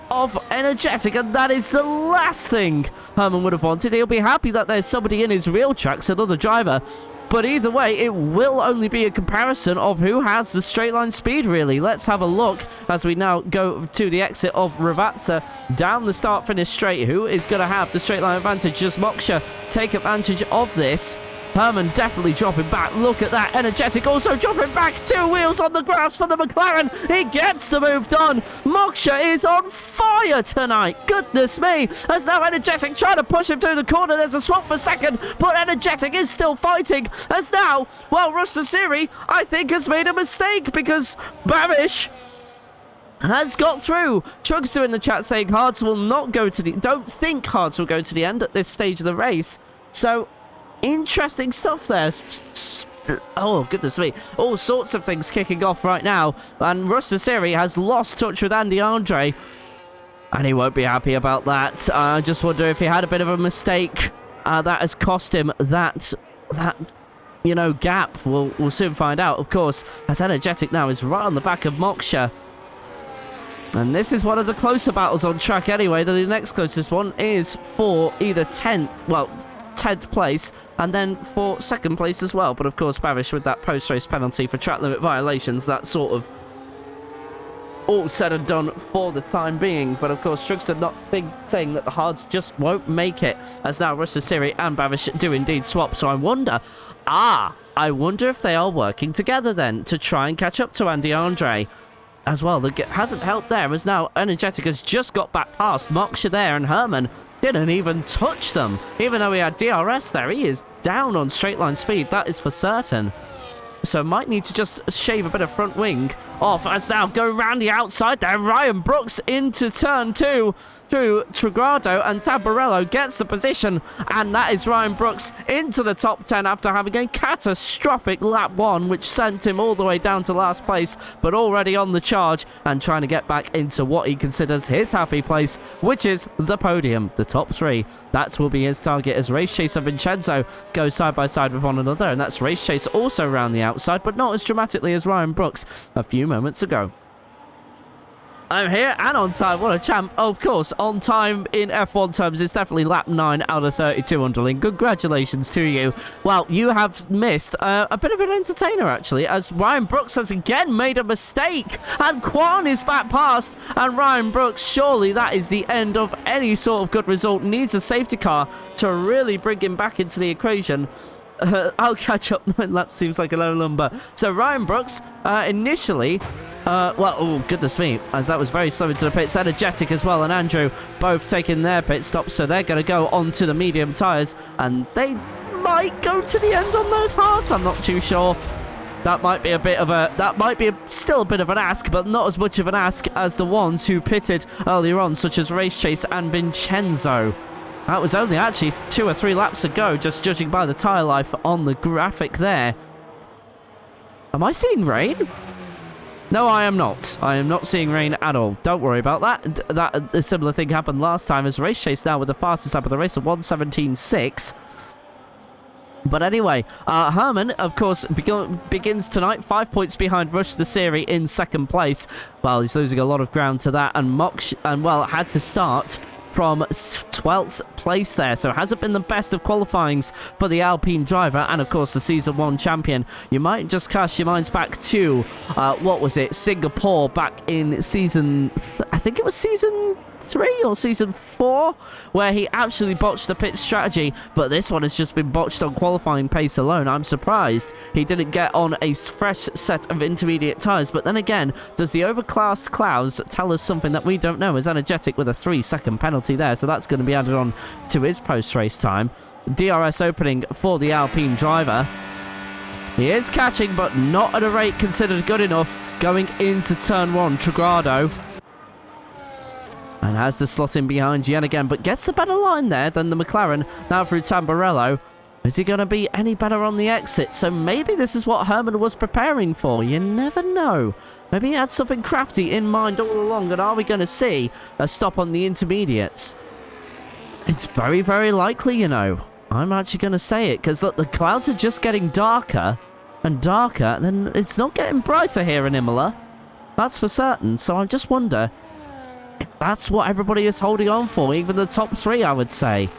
of Energetic, and that is the last thing Herman would have wanted. He'll be happy that there's somebody in his real tracks, another driver. But either way, it will only be a comparison of who has the straight line speed, really. Let's have a look as we now go to the exit of Ravazza down the start-finish straight. Who is going to have the straight line advantage? Does Moksha take advantage of this? Herman definitely dropping back. Look at that. Energetic also dropping back. 2 wheels on the grass for the McLaren. He gets the move done. Moksha is on fire tonight. Goodness me. As now Energetic trying to push him through the corner. There's a swap for second, but Energetic is still fighting. As now, well, Rush Siri, I think, has made a mistake because Babish has got through. Trugster in the chat saying Hards will not go to the... Don't think Hards will go to the end at this stage of the race. So... interesting stuff there. Oh, goodness me. All sorts of things kicking off right now. And Rush Siri has lost touch with Andy Andre. And he won't be happy about that. I just wonder if he had a bit of a mistake that has cost him that you know, gap. We'll soon find out, of course. As Energetic now is right on the back of Moksha. And this is one of the closer battles on track anyway. The next closest one is for either 10th place, and then for second place as well. But of course, Bavish with that post-race penalty for track limit violations, that sort of all said and done for the time being. But of course, Trugster not saying that the Hards just won't make it, as now Rush Siri and Bavish do indeed swap. So I wonder if they are working together then to try and catch up to Andy Andre as well. That hasn't helped there, as now Energetic has just got back past Moksha there, and Herman didn't even touch them. Even though he had DRS there, he is down on straight line speed, that is for certain. So might need to just shave a bit of front wing off, as now go around the outside there. Ryan Brooks into turn 2 through Trogrado, and Tamburello gets the position, and that is Ryan Brooks into the top 10 after having a catastrophic lap 1, which sent him all the way down to last place, but already on the charge and trying to get back into what he considers his happy place, which is the podium, the top 3. That will be his target, as Race Chase and Vincenzo go side by side with one another, and that's Race Chase also around the outside, but not as dramatically as Ryan Brooks a few moments ago. I'm here and on time. What a champ. Of course, on time in F1 terms is definitely lap 9 out of 32, underling. Congratulations to you. Well, you have missed a bit of an entertainer, actually, as Ryan Brooks has again made a mistake. And Kwan is back past. And Ryan Brooks, surely that is the end of any sort of good result. Needs a safety car to really bring him back into the equation. I'll catch up. 9 laps seems like a low number. So Ryan Brooks, initially... well, oh, goodness me, as that was very slow into the pits. Energetic as well, and Andrew both taking their pit stops, so they're going to go onto the medium tyres, and they might go to the end on those Hards. I'm not too sure. That might be still a bit of an ask, but not as much of an ask as the ones who pitted earlier on, such as Race Chase and Vincenzo. That was only actually 2 or 3 laps ago, just judging by the tyre life on the graphic there. Am I seeing rain? No, I am not. I am not seeing rain at all. Don't worry about that. A similar thing happened last time as Race Chase now with the fastest lap of the race of 1:17.6. But anyway, Herman, of course, begins tonight 5 points behind Rush the Siri in second place. Well, he's losing a lot of ground to that, and had to start from 12th place there, so it hasn't been the best of qualifyings for the Alpine driver, and of course the Season 1 champion. You might just cast your minds back to, what was it, Singapore back in season, I think it was season 3 or season 4, where he actually botched the pit strategy, but this one has just been botched on qualifying pace alone. I'm surprised he didn't get on a fresh set of intermediate tyres, but then again, does the overcast clouds tell us something that we don't know? Is Energetic with a 3-second penalty there, so that's going to be added on to his post-race time. DRS opening for the Alpine driver. He is catching, but not at a rate considered good enough going into turn 1, Trigado. And has the slot in behind yet again, but gets a better line there than the McLaren, now through Tamburello. Is he going to be any better on the exit? So maybe this is what Herman was preparing for. You never know. Maybe he had something crafty in mind all along, and are we going to see a stop on the intermediates? It's very, very likely, you know. I'm actually going to say it, because look, the clouds are just getting darker and darker, and it's not getting brighter here in Imola. That's for certain, so I just wonder... that's what everybody is holding on for, even the top 3, I would say.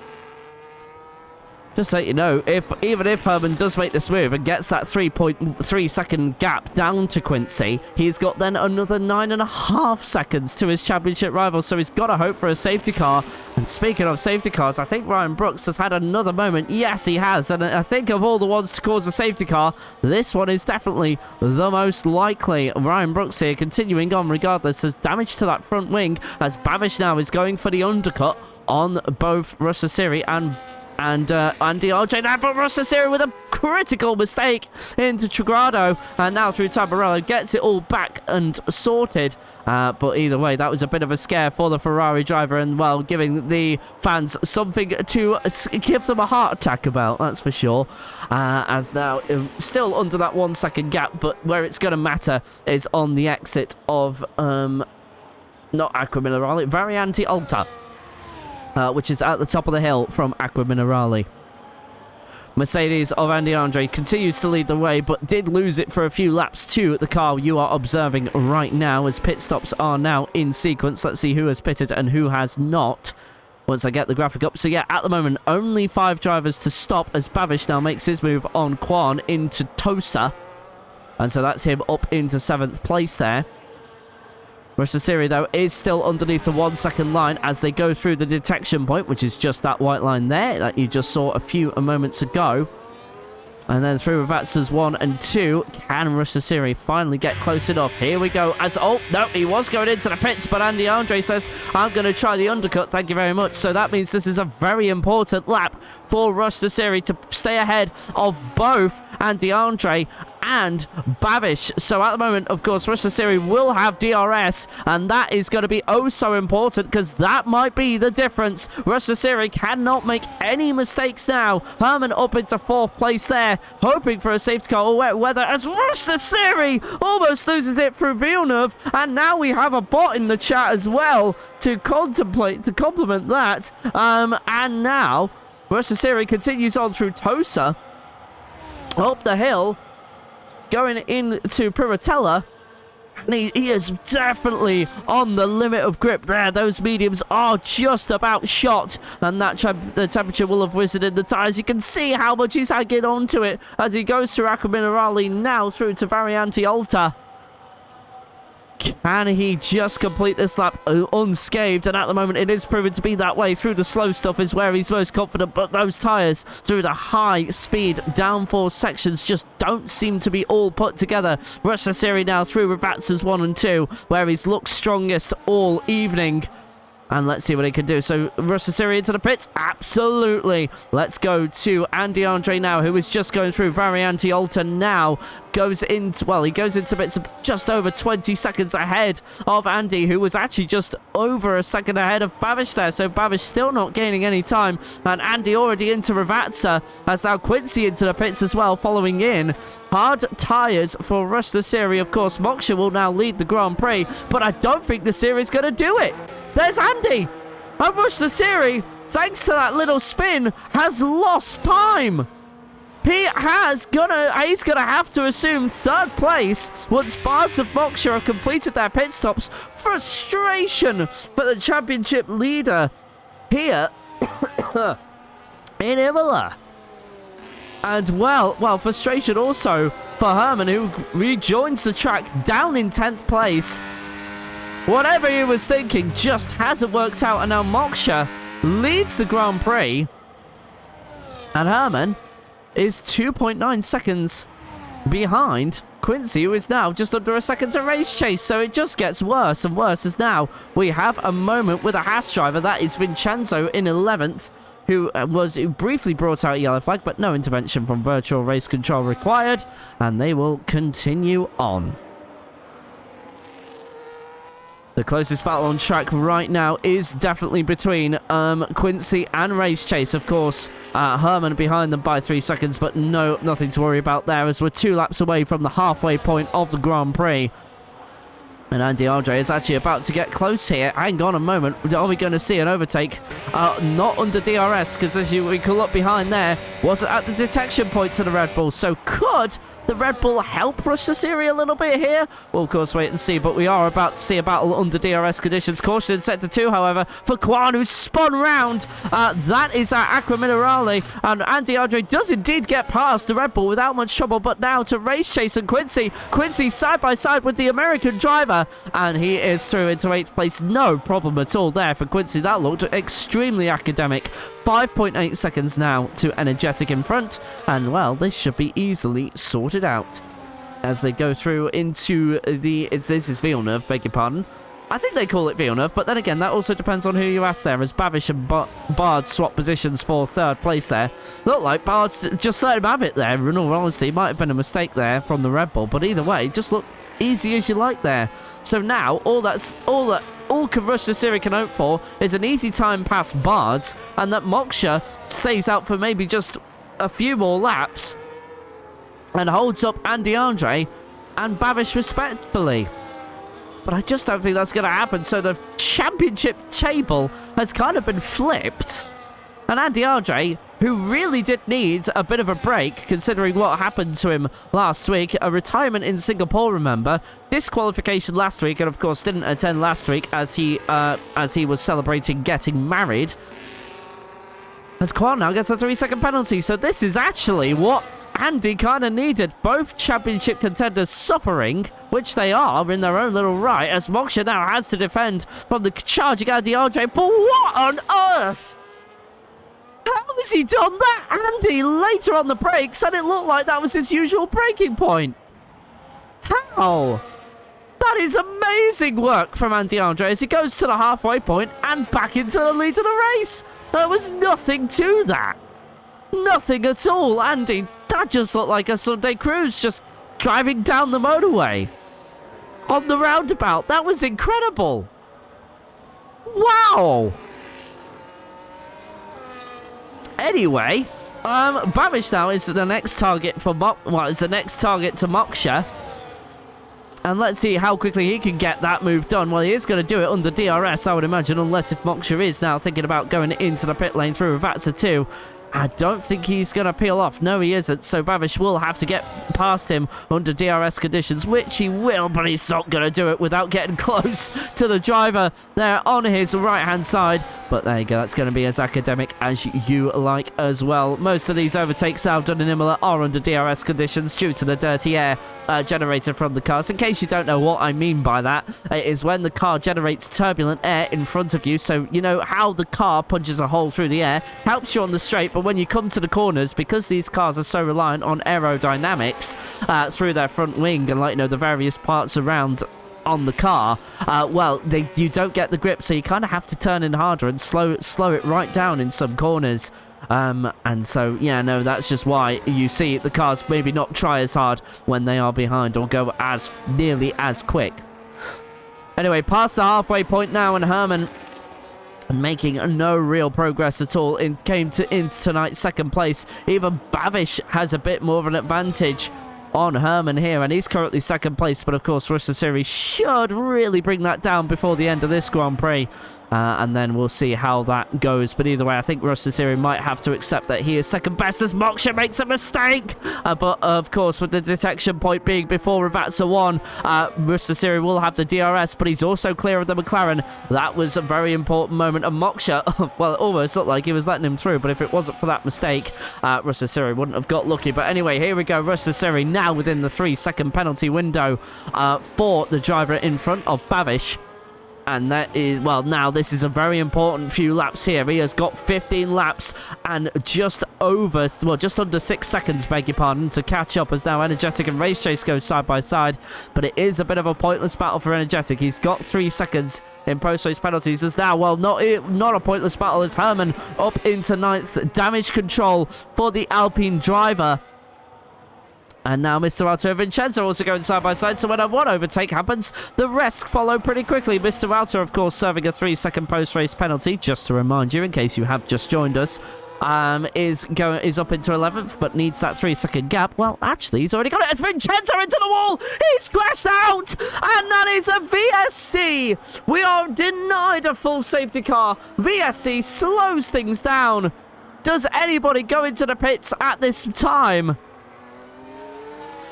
Just so you know, even if Herman does make this move and gets that 3.3 second gap down to Quincy, he's got then another 9.5 seconds to his championship rival, so he's got to hope for a safety car. And speaking of safety cars, I think Ryan Brooks has had another moment. Yes, he has, and I think of all the ones to cause a safety car, this one is definitely the most likely. Ryan Brooks here continuing on regardless, has damage to that front wing, as Babish now is going for the undercut on both Rush the Siri and Andy RJ now, but Rush the Siri with a critical mistake into Trigado, and now through Tamburello gets it all back and sorted. But either way, that was a bit of a scare for the Ferrari driver, and well, giving the fans something to give them a heart attack about, that's for sure. As now still under that 1 second gap, but where it's going to matter is on the exit of not Acqua Minerale, Variante Alta. Which is at the top of the hill from Acqua Minerale. Mercedes of Andy Andre continues to lead the way, but did lose it for a few laps to the car you are observing right now, as pit stops are now in sequence. Let's see who has pitted and who has not, once I get the graphic up. So yeah, at the moment, only 5 drivers to stop, as Babish now makes his move on Kwan into Tosa. And so that's him up into 7th place there. Rush the Siri, though, is still underneath the 1 second line as they go through the detection point, which is just that white line there that you just saw a few moments ago. And then through Ravatsas 1 and 2, can Rush the Siri finally get close enough? Here we go. Oh, no, he was going into the pits, but Andy Andre says, I'm going to try the undercut, thank you very much. So that means this is a very important lap for Rush the Siri to stay ahead of both Andy Andre and Babish. So at the moment, of course, Rush the Siri will have DRS, and that is going to be oh so important, because that might be the difference. Rush the Siri cannot make any mistakes now. Herman up into 4th place there, hoping for a safety car or wet weather, as Rush the Siri almost loses it through Villeneuve, and now we have a bot in the chat as well to complement that. And now Rush the Siri continues on through Tosa, up the hill, going into Piratella, and he is definitely on the limit of grip there. Those mediums are just about shot, and that the temperature will have risen in the tyres. You can see how much he's hanging on to it as he goes through Acqua Minerale, now through to Variante Alta. Can he just complete this lap unscathed? And at the moment, it is proven to be that way. Through the slow stuff is where he's most confident, but those tyres through the high-speed downforce sections just don't seem to be all put together. Rush the Siri now through Ravatsas 1 and 2, where he's looked strongest all evening. And let's see what he can do. So, Rush the Siri into the pits? Absolutely. Let's go to Andy Andre now, who is just going through Variante Alta now. goes into, well, he goes into bits of just over 20 seconds ahead of Andy, who was actually just over a second ahead of Babish there. So Babish still not gaining any time, and Andy already into Ravazza, has now Quincy into the pits as well, following in. Hard tyres for Rush the Series. Of course, Moksha will now lead the Grand Prix, but I don't think the Series is going to do it. There's Andy, and Rush the Series, thanks to that little spin, has lost time. He's gonna have to assume third place once Bards of Moksha have completed their pit stops. Frustration for the championship leader here in Imola. And well, frustration also for Herman, who rejoins the track down in 10th place. Whatever he was thinking just hasn't worked out, and now Moksha leads the Grand Prix. And Herman is 2.9 seconds behind Quincy, who is now just under a second to Race Chase. So it just gets worse and worse, as now we have a moment with a Haas driver. That is Vincenzo in 11th, who was briefly brought out a yellow flag, but no intervention from virtual race control required, and they will continue on. The closest battle on track right now is definitely between Quincy and Race Chase. Of course, Herman behind them by 3 seconds, but nothing to worry about there, as we're 2 laps away from the halfway point of the Grand Prix. And Andy Andre is actually about to get close here. Hang on a moment. Are we going to see an overtake? Not under DRS, because as we can look behind there, wasn't at the detection point to the Red Bull. So could the Red Bull help Rush the Series a little bit here? We'll, of course, wait and see. But we are about to see a battle under DRS conditions. Caution in Sector 2, however, for Kwan, who's spun round. That is our Aqua Minerale. And Andy Andre does indeed get past the Red Bull without much trouble. But now to Race Chase and Quincy. Quincy side by side with the American driver. And he is through into 8th place. No problem at all there for Quincy. That looked extremely academic. 5.8 seconds now to Energetic in front. And, well, this should be easily sorted out as they go through into the... This is Villeneuve, beg your pardon. I think they call it Villeneuve, but then again, that also depends on who you ask there, as Babish and Bard swap positions for third place there. Looked like Bard's just let him have it there. In all honesty, it might have been a mistake there from the Red Bull, but either way, just look easy as you like there. So now, all can Rush the Series can hope for is an easy time past Bards, and that Moksha stays out for maybe just a few more laps and holds up Andy Andre and Babish respectfully. But I just don't think that's going to happen. So the championship table has kind of been flipped. And Andy Andre, who really did need a bit of a break, considering what happened to him last week, a retirement in Singapore, remember, disqualification last week, and of course didn't attend last week as he was celebrating getting married, as Kwan now gets a 3-second penalty. So this is actually what Andy kind of needed. Both championship contenders suffering, which they are in their own little right, as Moksha now has to defend from the charging Andy Andre. But what on earth? How has he done that? Andy later on the brakes, and it looked like that was his usual braking point. How? That is amazing work from Andy Andre as he goes to the halfway point and back into the lead of the race. There was nothing to that. Nothing at all. Andy, that just looked like a Sunday cruise, just driving down the motorway on the roundabout. That was incredible. Wow. Anyway, Babish now is the next target for is the next target to Moksha. And let's see how quickly he can get that move done. Well, he is going to do it under DRS, I would imagine, unless if Moksha is now thinking about going into the pit lane through Vatsa 2. I don't think he's going to peel off. No, he isn't. So Babish will have to get past him under DRS conditions, which he will, but he's not going to do it without getting close to the driver there on his right-hand side. But there you go. That's going to be as academic as you like as well. Most of these overtakes now done in Imola are under DRS conditions due to the dirty air generated from the cars. In case you don't know what I mean by that, it is when the car generates turbulent air in front of you. So, you know how the car punches a hole through the air, helps you on the straight, but when you come to the corners, because these cars are so reliant on aerodynamics through their front wing and, like, you know, the various parts around on the car, well, you don't get the grip, so you kind of have to turn in harder and slow it right down in some corners. And so, yeah, no, that's just why you see the cars maybe not try as hard when they are behind or go as nearly as quick. Anyway, past the halfway point now, and Herman making no real progress at all. Came into tonight's second place. Even Bavish has a bit more of an advantage on Herman here, and he's currently second place, but of course Rush Series should really bring that down before the end of this Grand Prix. And then we'll see how that goes. But either way, I think Rush Series might have to accept that he is second best as Moksha makes a mistake. But of course, with the detection point being before Ravazza 1, Rush Series will have the DRS, but he's also clear of the McLaren. That was a very important moment. And Moksha, well, it almost looked like he was letting him through, but if it wasn't for that mistake, Rush Series wouldn't have got lucky. But anyway, here we go. Rush Series now within the 3-second penalty window for the driver in front of Bavish. And that is, well, now this is a very important few laps here. He has got 15 laps and just under 6 seconds, beg your pardon, to catch up, as now Energetic and Race Chase go side by side. But it is a bit of a pointless battle for Energetic. He's got 3 seconds in post-race penalties. As now, well, not a pointless battle as Herman up into 9th. Damage control for the Alpine driver. And now Mr. Alto and Vincenzo also going side by side. So when one overtake happens, the rest follow pretty quickly. Mr. Alto, of course, serving a 3-second post-race penalty. Just to remind you, in case you have just joined us, is up into 11th, but needs that 3-second gap. Well, actually, he's already got it. It's Vincenzo into the wall. He's crashed out, and that is a VSC. We are denied a full safety car. VSC slows things down. Does anybody go into the pits at this time?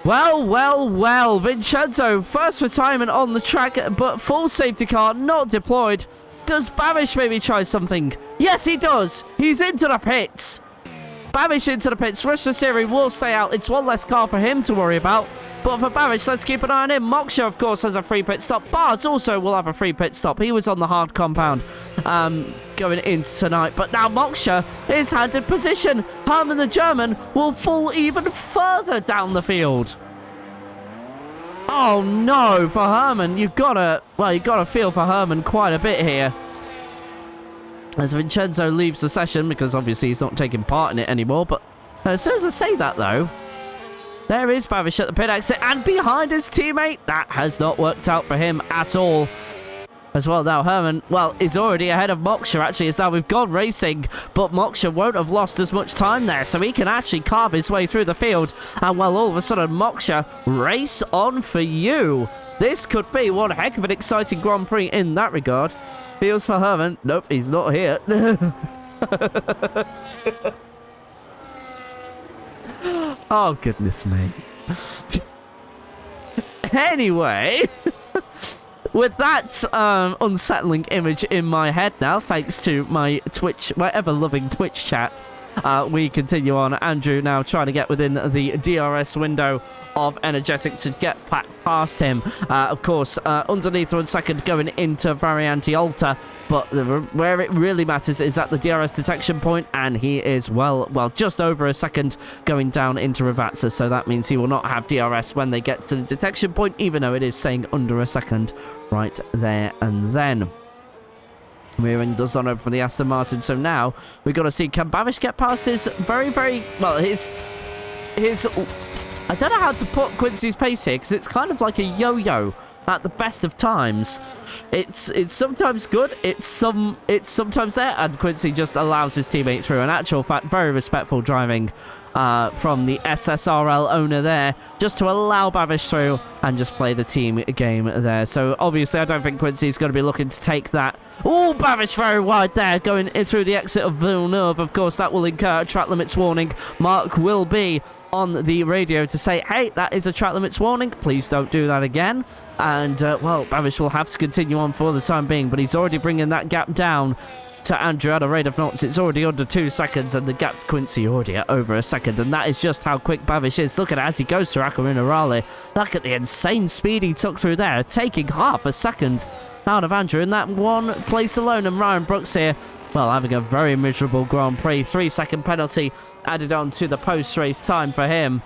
Well, Vincenzo, first retirement on the track, but full safety car not deployed. Does Bavish maybe try something? Yes, he does. He's into the pits. Bavish into the pits. Rush Series will stay out. It's one less car for him to worry about. But for Bavish, let's keep an eye on him. Moksha, of course, has a free pit stop. Bards also will have a free pit stop. He was on the hard compound going into tonight. But now Moksha is handed position. Herman the German will fall even further down the field. Oh no, for Herman, you've got to feel for Herman quite a bit here. As Vincenzo leaves the session, because obviously he's not taking part in it anymore. But as soon as I say that, though, there is Bavish at the pit exit, and behind his teammate. That has not worked out for him at all. As well, now Herman, well, is already ahead of Moksha, actually, as now we've gone racing, but Moksha won't have lost as much time there, so he can actually carve his way through the field. And, well, all of a sudden, Moksha, race on for you. This could be one heck of an exciting Grand Prix in that regard. Feels for Herman. Nope, he's not here. Oh, goodness me. Anyway... With that unsettling image in my head now, thanks to my Twitch, my ever-loving Twitch chat, we continue on. Andrew now trying to get within the DRS window of Energetic to get past him. Of course, underneath 1 second going into Variante Alta, but where it really matters is at the DRS detection point, and he is, well, just over a second going down into Ravazza, so that means he will not have DRS when they get to the detection point, even though it is saying under a second right there and then. Rearing does not open for the Aston Martin, so now we've got to see, can Bavish get past his his I don't know how to put Quincy's pace here, because it's kind of like a yo-yo at the best of times. It's sometimes good, it's sometimes there, and Quincy just allows his teammate through. In actual fact, very respectful driving from the SSRL owner there, just to allow Bavish through and just play the team game there. So obviously I don't think Quincy's going to be looking to take that. Oh, Bavish very wide there, going in through the exit of Villeneuve. Of course, that will incur a track limits warning. Mark will be on the radio to say, hey, that is a track limits warning, please don't do that again. And well, Bavish will have to continue on for the time being, but he's already bringing that gap down to Andrew at a rate of knots. It's already under 2 seconds, and the gap to Quincy already at over a second, and that is just how quick Bavish is. Look at it as he goes to Aquamarina Raleigh. Look at the insane speed he took through there, taking half a second out of Andrew in that one place alone. And Ryan Brooks here, well, having a very miserable Grand Prix. 3-second penalty added on to the post-race time for him.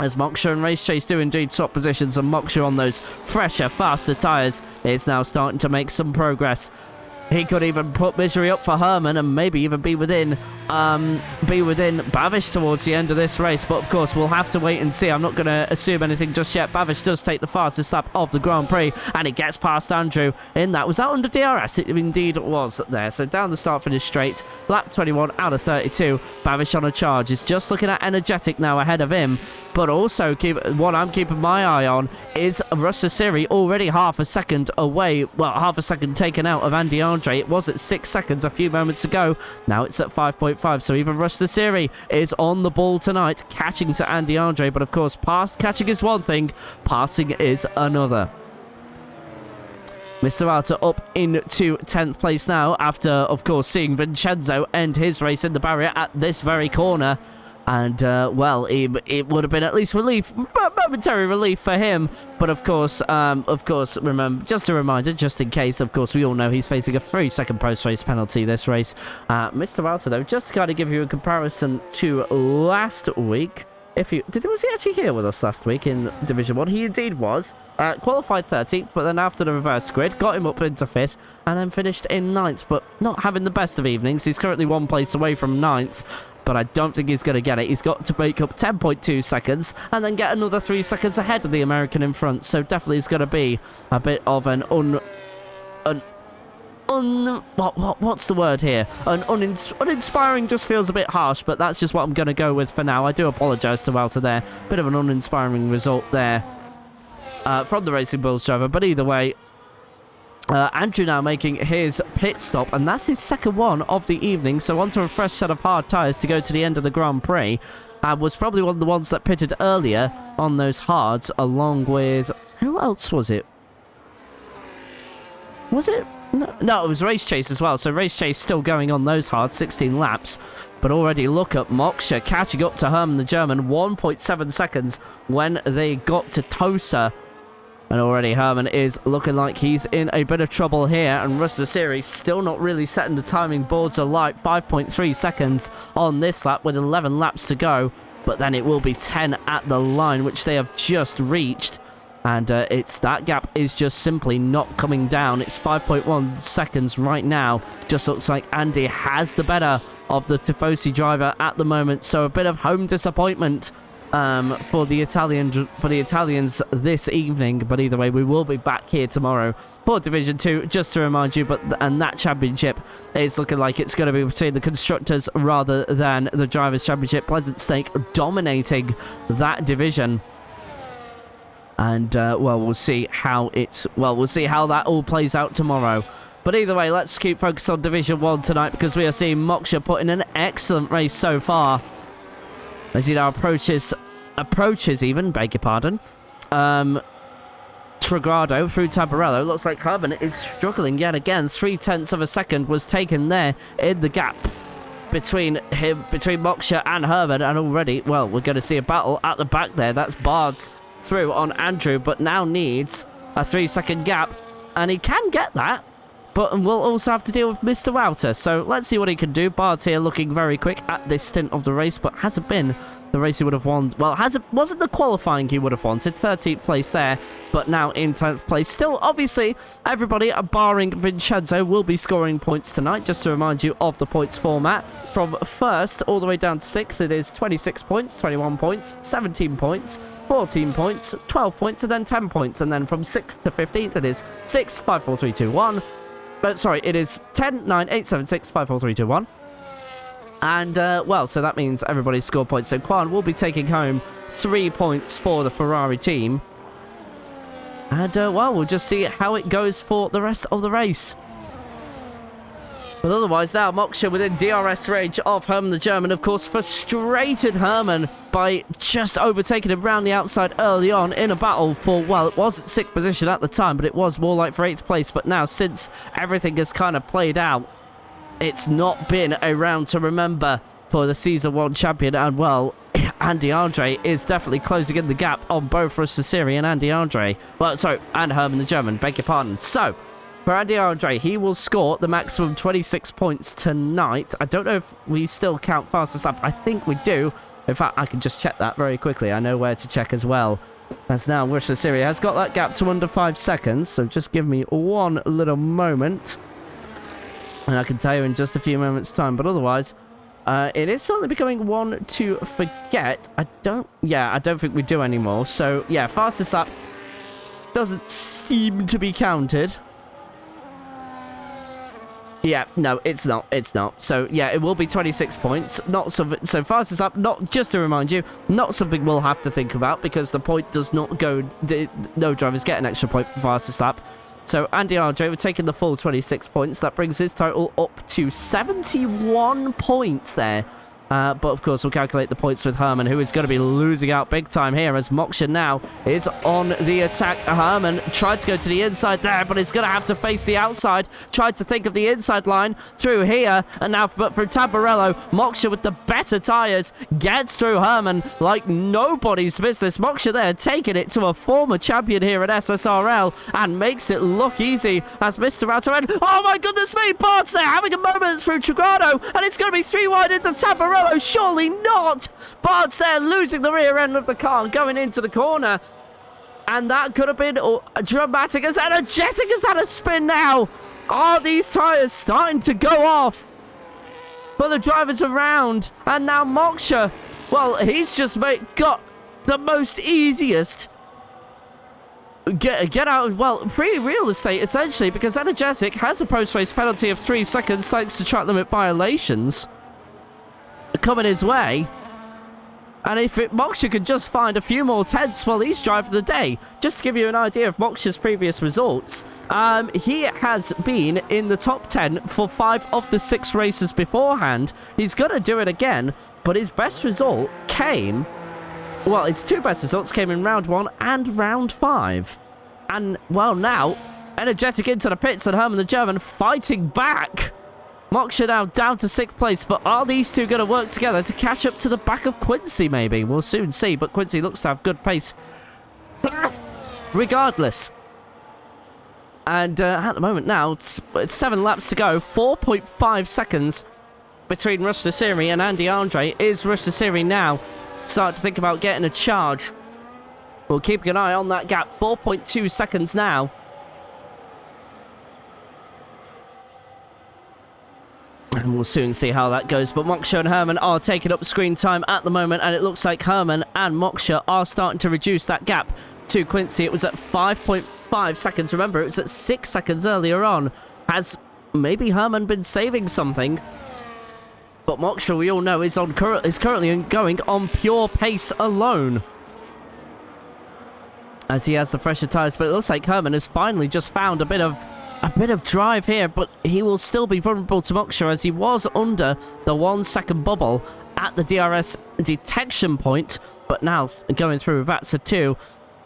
as Moksha and Race Chase do indeed swap positions, and Moksha on those fresher, faster tyres is now starting to make some progress. He could even put misery up for Herman and maybe even be within Bavish towards the end of this race. But of course, we'll have to wait and see. I'm not going to assume anything just yet. Bavish does take the fastest lap of the Grand Prix, and he gets past Andrew in that. Was that under DRS? It indeed was there. So down the start finish straight. Lap 21 out of 32. Bavish on a charge. Is just looking at energetic now ahead of him. But also, what I'm keeping my eye on is Russ Siri already half a second away. Well, half a second taken out of Andy Andre. It was at 6 seconds a few moments ago. Now it's at 5.5. So even Russ Siri is on the ball tonight, catching to Andy Andre. But of course, catching is one thing, passing is another. Mr. Alta up into 10th place now after, of course, seeing Vincenzo end his race in the barrier at this very corner. And, well, it would have been at least momentary relief for him. But, of course, remember, just a reminder, just in case, of course, we all know he's facing a 3-second post-race penalty this race. Mr. Walter, though, just to kind of give you a comparison to last week. Was he actually here with us last week in Division 1? He indeed was. Qualified 13th, but then after the reverse grid, got him up into 5th, and then finished in 9th, but not having the best of evenings. He's currently 1 place away from 9th. But I don't think he's going to get it. He's got to make up 10.2 seconds and then get another 3 seconds ahead of the American in front. So definitely it's going to be a bit of an what's the word here? Uninspiring just feels a bit harsh, but that's just what I'm going to go with for now. I do apologise to Walter there. Bit of an uninspiring result there from the Racing Bulls driver. But either way, Andrew now making his pit stop, and that's his second one of the evening, so onto a fresh set of hard tyres to go to the end of the Grand Prix. Was probably one of the ones that pitted earlier on those hards, along with... Who else was it? Was it? No, it was Race Chase as well, so Race Chase still going on those hards, 16 laps. But already look at Moksha catching up to Herman the German, 1.7 seconds when they got to Tosa. And already Herman is looking like he's in a bit of trouble here. And Russ Siri still not really setting the timing boards alight. 5.3 seconds on this lap with 11 laps to go. But then it will be 10 at the line, which they have just reached. And that gap is just simply not coming down. It's 5.1 seconds right now. Just looks like Andy has the better of the Tifosi driver at the moment. So a bit of home disappointment for the Italians this evening. But either way, we will be back here tomorrow for Division 2, just to remind you. And that championship is looking like it's going to be between the constructors rather than the drivers' championship. Pleasant Stake dominating that division. And we'll see how that all plays out tomorrow. But either way, let's keep focused on Division 1 tonight, because we are seeing Moksha put in an excellent race so far. As he now approaches even, beg your pardon, Trigado through Tabarello. Looks like Herman is struggling yet again. 0.3 of a second was taken there in the gap between Moksha and Herman. And already, well, we're going to see a battle at the back there. That's Bard's through on Andrew, but now needs a 3-second gap. And he can get that, but we'll also have to deal with Mr. Wouter. So let's see what he can do. Bard's here looking very quick at this stint of the race, but hasn't been the race he would have won. Well, wasn't the qualifying he would have wanted. 13th place there, but now in 10th place. Still, obviously, everybody, barring Vincenzo, will be scoring points tonight. Just to remind you of the points format. From 1st all the way down to 6th, it is 26 points, 21 points, 17 points, 14 points, 12 points, and then 10 points. And then from 6th to 15th, it is 6, 5, 4, 3, 2, 1. Sorry, it is 10, 9, 8, 7, 6, 5, 4, 3, 2, 1. And, well, so that means everybody's scored points. So Quan will be taking home 3 points for the Ferrari team. And, well, we'll just see how it goes for the rest of the race. But otherwise, now Moksha within DRS range of Herman the German, of course, frustrated Herman by just overtaking him round the outside early on in a battle for, well, it wasn't 6th position at the time, but it was more like for 8th place. But now, since everything has kind of played out, it's not been a round to remember for the Season 1 champion. And, well, Andy Andre is definitely closing in the gap on both Russ Siri and Andy Andre. Well, sorry, and Herman the German, beg your pardon. So, for Andy Andre, he will score the maximum 26 points tonight. I don't know if we still count fastest lap. I think we do. In fact, I can just check that very quickly. I know where to check as well. As now, Russia Syria has got that gap to under 5 seconds. So just give me one little moment. And I can tell you in just a few moments' time. But otherwise, it is certainly becoming one to forget. I don't think we do anymore. So, yeah, fastest lap doesn't seem to be counted. Yeah, no, it's not. It's not. So, yeah, it will be 26 points. Not something. So, fastest lap, not just to remind you, not something we'll have to think about because the point does not go. No drivers get an extra point for fastest lap. So, Andy Andre, we're taking the full 26 points. That brings his total up to 71 points there. But, of course, we'll calculate the points with Herman, who is going to be losing out big time here as Moksha now is on the attack. Herman tried to go to the inside there, but he's going to have to face the outside. Tried to think of the inside line through here. And now, but through Tamburello, Moksha with the better tyres gets through Herman like nobody's business. Moksha there taking it to a former champion here at SSRL and makes it look easy as Mr. Outer End. Oh, my goodness me! Bart's there having a moment through Trigado, and it's going to be 3 wide into Tamburello. Surely not! Bart's there losing the rear end of the car and going into the corner. And that could have been dramatic as Energetic has had a spin now. Are these tyres starting to go off? But the drivers around. And now Moksha, well, he's just got the most easiest get out, well, free real estate essentially, because Energetic has a post-race penalty of 3 seconds thanks to track limit violations coming his way. And if Moksha could just find a few more tenths while he's driving the day, just to give you an idea of Moksha's previous results, he has been in the top 10 for 5 of the 6 races beforehand. He's going to do it again, but his best result came, well, his 2 best results came in round 1 and round 5. And, well, now, Energetic into the pits and Herman the German fighting back. Moksha now down to 6th place, but are these two going to work together to catch up to the back of Quincy, maybe? We'll soon see, but Quincy looks to have good pace regardless. And at the moment now, it's 7 laps to go, 4.5 seconds between Rush Siri and Andy Andre. Is Rush Siri now starting to think about getting a charge? We'll keep an eye on that gap, 4.2 seconds now. And we'll soon see how that goes. But Moksha and Herman are taking up screen time at the moment. And it looks like Herman and Moksha are starting to reduce that gap to Quincy. It was at 5.5 seconds. Remember, it was at 6 seconds earlier on. Has maybe Herman been saving something? But Moksha, we all know, is currently going on pure pace alone, as he has the fresher tyres. But it looks like Herman has finally just found a bit of drive here, but he will still be vulnerable to Moksha as he was under the 1 second bubble at the DRS detection point. But now going through Vatsa 2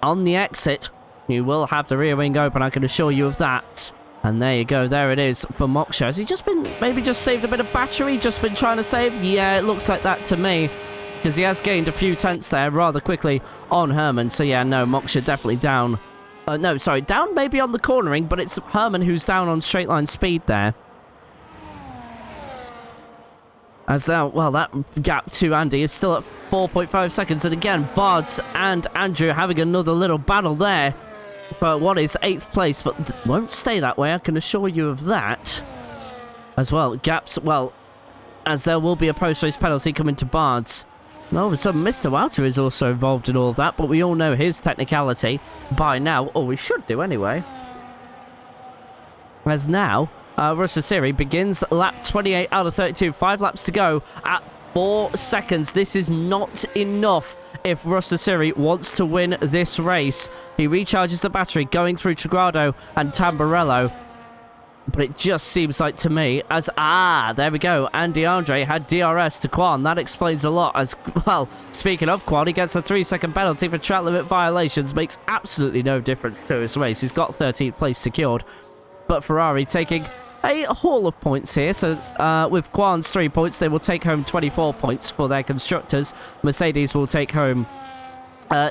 on the exit, you will have the rear wing open, I can assure you of that. And there you go, there it is for Moksha. Has he just been, maybe just saved a bit of battery, just been trying to save? Yeah, it looks like that to me, because he has gained a few tenths there rather quickly on Herman. So yeah, no, Moksha definitely down. No, sorry, down maybe on the cornering, but it's Herman who's down on straight line speed there. As now, well, that gap to Andy is still at 4.5 seconds. And again, Bards and Andrew having another little battle there for what is 8th place, but won't stay that way, I can assure you of that. As well, gaps, well, as there will be a post-race penalty coming to Bards. And all of a sudden, Mr. Wouter is also involved in all of that, but we all know his technicality by now, or we should do anyway. As now, Rush Siri begins lap 28 out of 32, 5 laps to go at 4 seconds. This is not enough if Rush Siri wants to win this race. He recharges the battery going through Trigado and Tamburello. But it just seems like to me as, there we go. Andy Andre had DRS to Quan. That explains a lot. As well, speaking of Quan, he gets a 3-second penalty for track limit violations. Makes absolutely no difference to his race. He's got 13th place secured. But Ferrari taking a haul of points here. So with Quan's 3 points, they will take home 24 points for their constructors. Mercedes will take home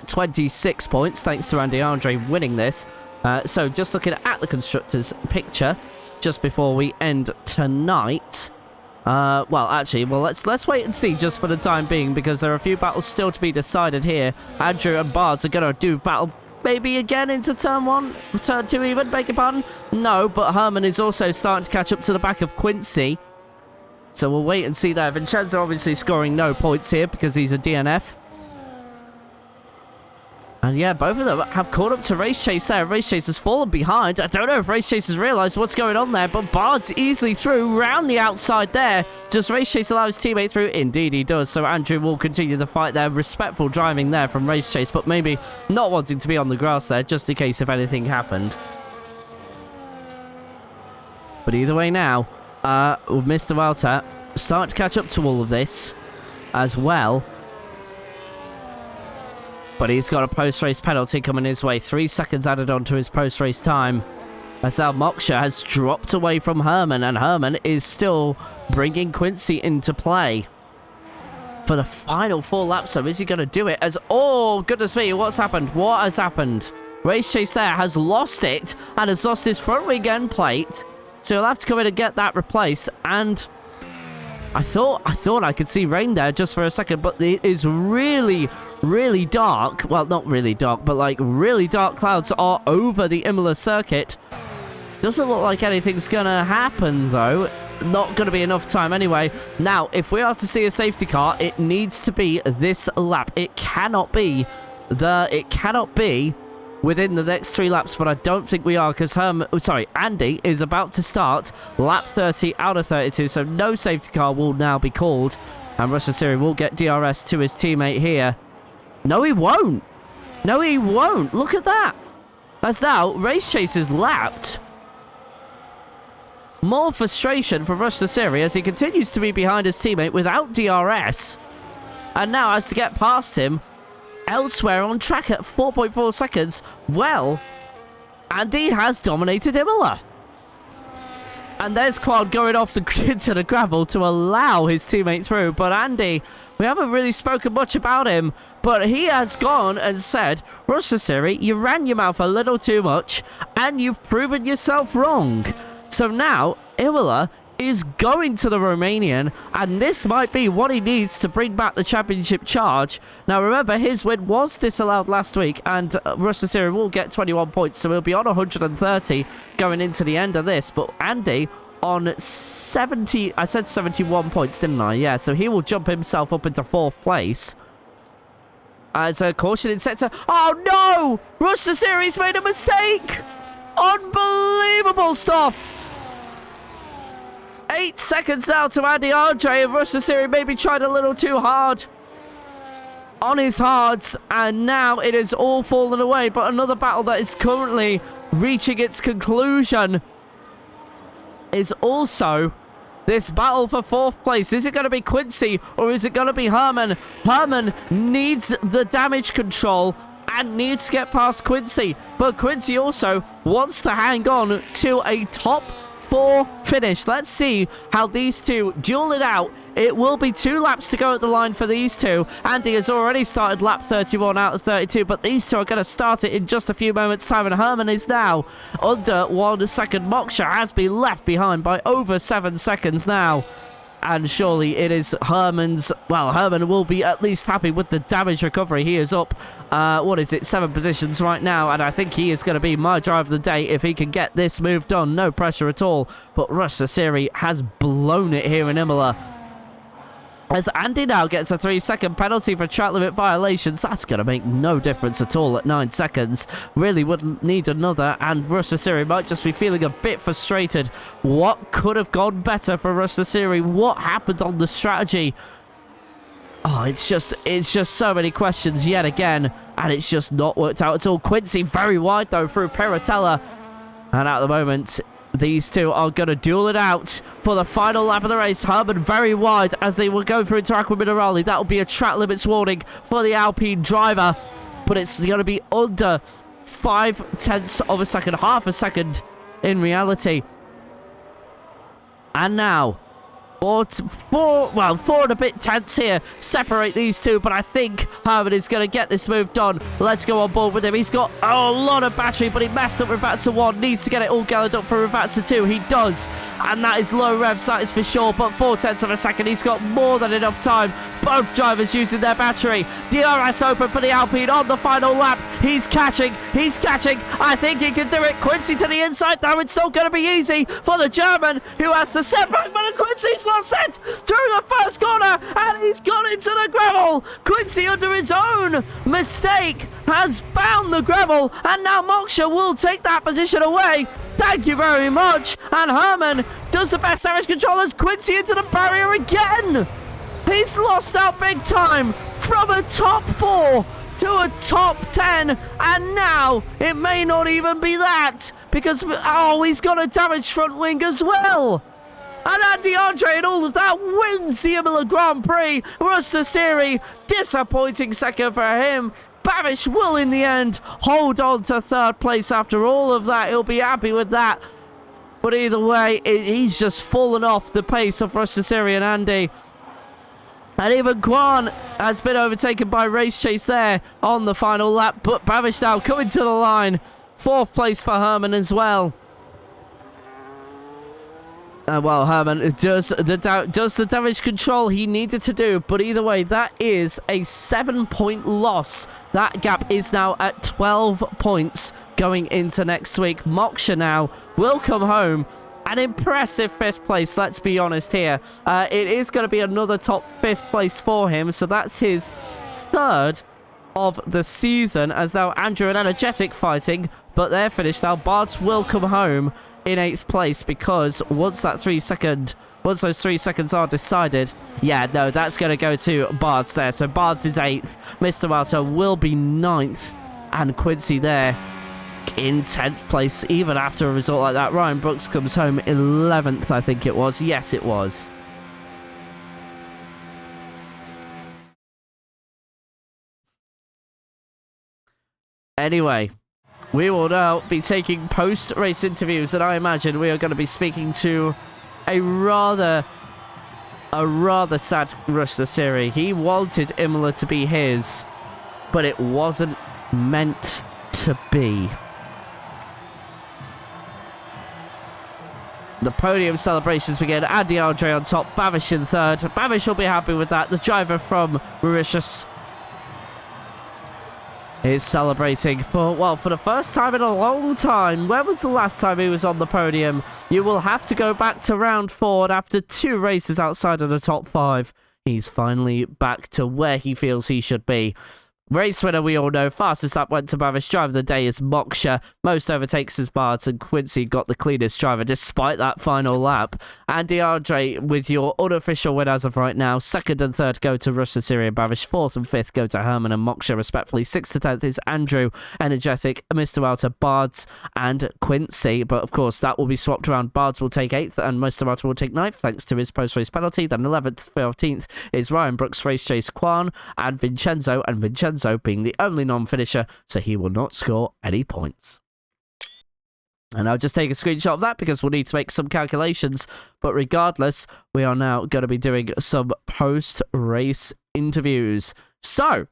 26 points, thanks to Andy Andre winning this. So just looking at the constructors picture, just before we end tonight, Well, actually, let's wait and see just for the time being, because there are a few battles still to be decided here. Andrew and Bards are going to do battle maybe again into turn 1, turn 2 even, beg your pardon? No, but Herman is also starting to catch up to the back of Quincy. So we'll wait and see there. Vincenzo obviously scoring no points here because he's a DNF. And yeah, both of them have caught up to Race Chase there. Race Chase has fallen behind. I don't know if Race Chase has realised what's going on there, but Bard's easily through, round the outside there. Does Race Chase allow his teammate through? Indeed he does. So Andrew will continue the fight there. Respectful driving there from Race Chase, but maybe not wanting to be on the grass there, just in case if anything happened. But either way now, Mr. Walter starting to catch up to all of this as well. But he's got a post-race penalty coming his way. 3 seconds added on to his post-race time. As now Moksha has dropped away from Herman, and Herman is still bringing Quincy into play. For the final 4 laps, so is he going to do it? As, oh, goodness me, what's happened? What has happened? Race Chase there has lost it, and has lost his front wing end plate. So he'll have to come in and get that replaced, and I thought I could see rain there just for a second, but it is really dark. Well, not really dark, but like really dark clouds are over the Imola circuit. Doesn't look like anything's gonna happen though. Not gonna be enough time anyway. Now, if we are to see a safety car, it needs to be this lap. It cannot be within the next 3 laps, but I don't think we are, because Andy is about to start lap 30 out of 32, so no safety car will now be called, and Russia Siri will get DRS to his teammate here. No, he won't. No, he won't. Look at that. As now, Race Chase is lapped. More frustration for Russia Siri as he continues to be behind his teammate without DRS, and now has to get past him elsewhere on track at 4.4 seconds. Well, Andy has dominated Imola. And there's Quad going off into the gravel to allow his teammate through. But Andy, we haven't really spoken much about him, but he has gone and said, Russia Siri, you ran your mouth a little too much, and you've proven yourself wrong. So now, Imola is going to the Romanian, and this might be what he needs to bring back the championship charge. Now remember, his win was disallowed last week, and Russia Siri will get 21 points, so he'll be on 130 going into the end of this. But Andy on 70, I said 71 points, didn't I? Yeah, so he will jump himself up into 4th place. As a caution in sector. Oh no! Russia Siri's made a mistake! Unbelievable stuff! 8 seconds now to Andy Andre, and Russia Siri maybe tried a little too hard on his hards, and now it has all fallen away. But another battle that is currently reaching its conclusion is also this battle for 4th place. Is it going to be Quincy or is it going to be Herman? Herman needs the damage control and needs to get past Quincy, but Quincy also wants to hang on to a top 4 finish. Let's see how these two duel it out. It will be 2 laps to go at the line for these two. Andy has already started lap 31 out of 32, but these two are going to start it in just a few moments' time, and Herman is now under 1 second. Moksha has been left behind by over 7 seconds now. And surely it is Herman's... Well, Herman will be at least happy with the damage recovery. He is up, 7 positions right now. And I think he is going to be my driver of the day if he can get this move done. No pressure at all. But Russia Siri has blown it here in Imola. As Andy now gets a 3-second penalty for track limit violations. That's going to make no difference at all at 9 seconds. Really wouldn't need another, and Russia Siri might just be feeling a bit frustrated. What could have gone better for Russia Siri? What happened on the strategy? Oh, it's just so many questions yet again, and it's just not worked out at all. Quincy very wide though through Peratella, and at the moment these two are going to duel it out for the final lap of the race. Herman very wide as they will go through into Aqua Minerale. That will be a track limits warning for the Alpine driver, but it's going to be under 0.5 of a second, half a second in reality. And now, Four and a bit tenths here separate these two, but I think Herman is going to get this moved on. Let's go on board with him. He's got a lot of battery, but he messed up Ravazza 1. Needs to get it all gathered up for Ravazza 2. He does, and that is low revs, that is for sure, but 0.4 of a second. He's got more than enough time. Both drivers using their battery. DRS open for the Alpine on the final lap. He's catching. I think he can do it. Quincy to the inside, though. It's not going to be easy for the German, who has to separate, but Quincy's lost it through the first corner, and he's gone into the gravel. Quincy, under his own mistake, has found the gravel, and now Moksha will take that position away. Thank you very much. And Herman does the best damage control as Quincy into the barrier again. He's lost out big time from a top 4 to a top 10, and now it may not even be that, because he's got a damaged front wing as well. And Andy Andre and all of that wins the Imola Grand Prix. Rustasiri, disappointing second for him. Babish will in the end hold on to third place after all of that. He'll be happy with that. But either way, he's just fallen off the pace of Rustasiri and Andy. And even Kwan has been overtaken by Race Chase there on the final lap. But Babish now coming to the line. Fourth place for Herman as well. Well, Herman does the damage control he needed to do. But either way, that is a 7-point loss. That gap is now at 12 points going into next week. Moksha now will come home. An impressive 5th place, let's be honest here. It is going to be another top 5th place for him, so that's his 3rd of the season, as now Andrew and Energetic fighting, but they're finished now. Bards will come home in 8th place, because once those 3 seconds are decided, yeah, no, that's going to go to Bards there. So Bards is 8th, Mr. Walter will be 9th, and Quincy there in 10th place, even after a result like that. Ryan Brooks comes home 11th, I think it was. Yes, it was. Anyway, we will now be taking post-race interviews, and I imagine we are going to be speaking to a rather sad Rustasiri. He wanted Imola to be his, but it wasn't meant to be. The podium celebrations begin. Andy Andre on top, Babish in 3rd. Babish will be happy with that. The driver from Mauritius is celebrating for the first time in a long time. When was the last time he was on the podium? You will have to go back to round 4, and after 2 races outside of the top 5, he's finally back to where he feels he should be. Race winner, we all know. Fastest lap went to Babish. Driver of the day is Moksha. Most overtakes is Bards, and Quincy got the cleanest driver despite that final lap. Andy Andre with your unofficial win as of right now. 2nd and 3rd go to Rustasiri and Babish. 4th and 5th go to Herman and Moksha respectfully. 6th to 10th is Andrew, Energetic, Mr. Walter, Bards and Quincy. But of course that will be swapped around. Bards will take 8th and Mr. Walter will take 9th thanks to his post-race penalty. Then 11th, 13th is Ryan Brooks, Race Chase, Kwan and Vincenzo. And Vincenzo being the only non-finisher, so he will not score any points. And I'll just take a screenshot of that because we'll need to make some calculations. But regardless, we are now going to be doing some post-race interviews. So,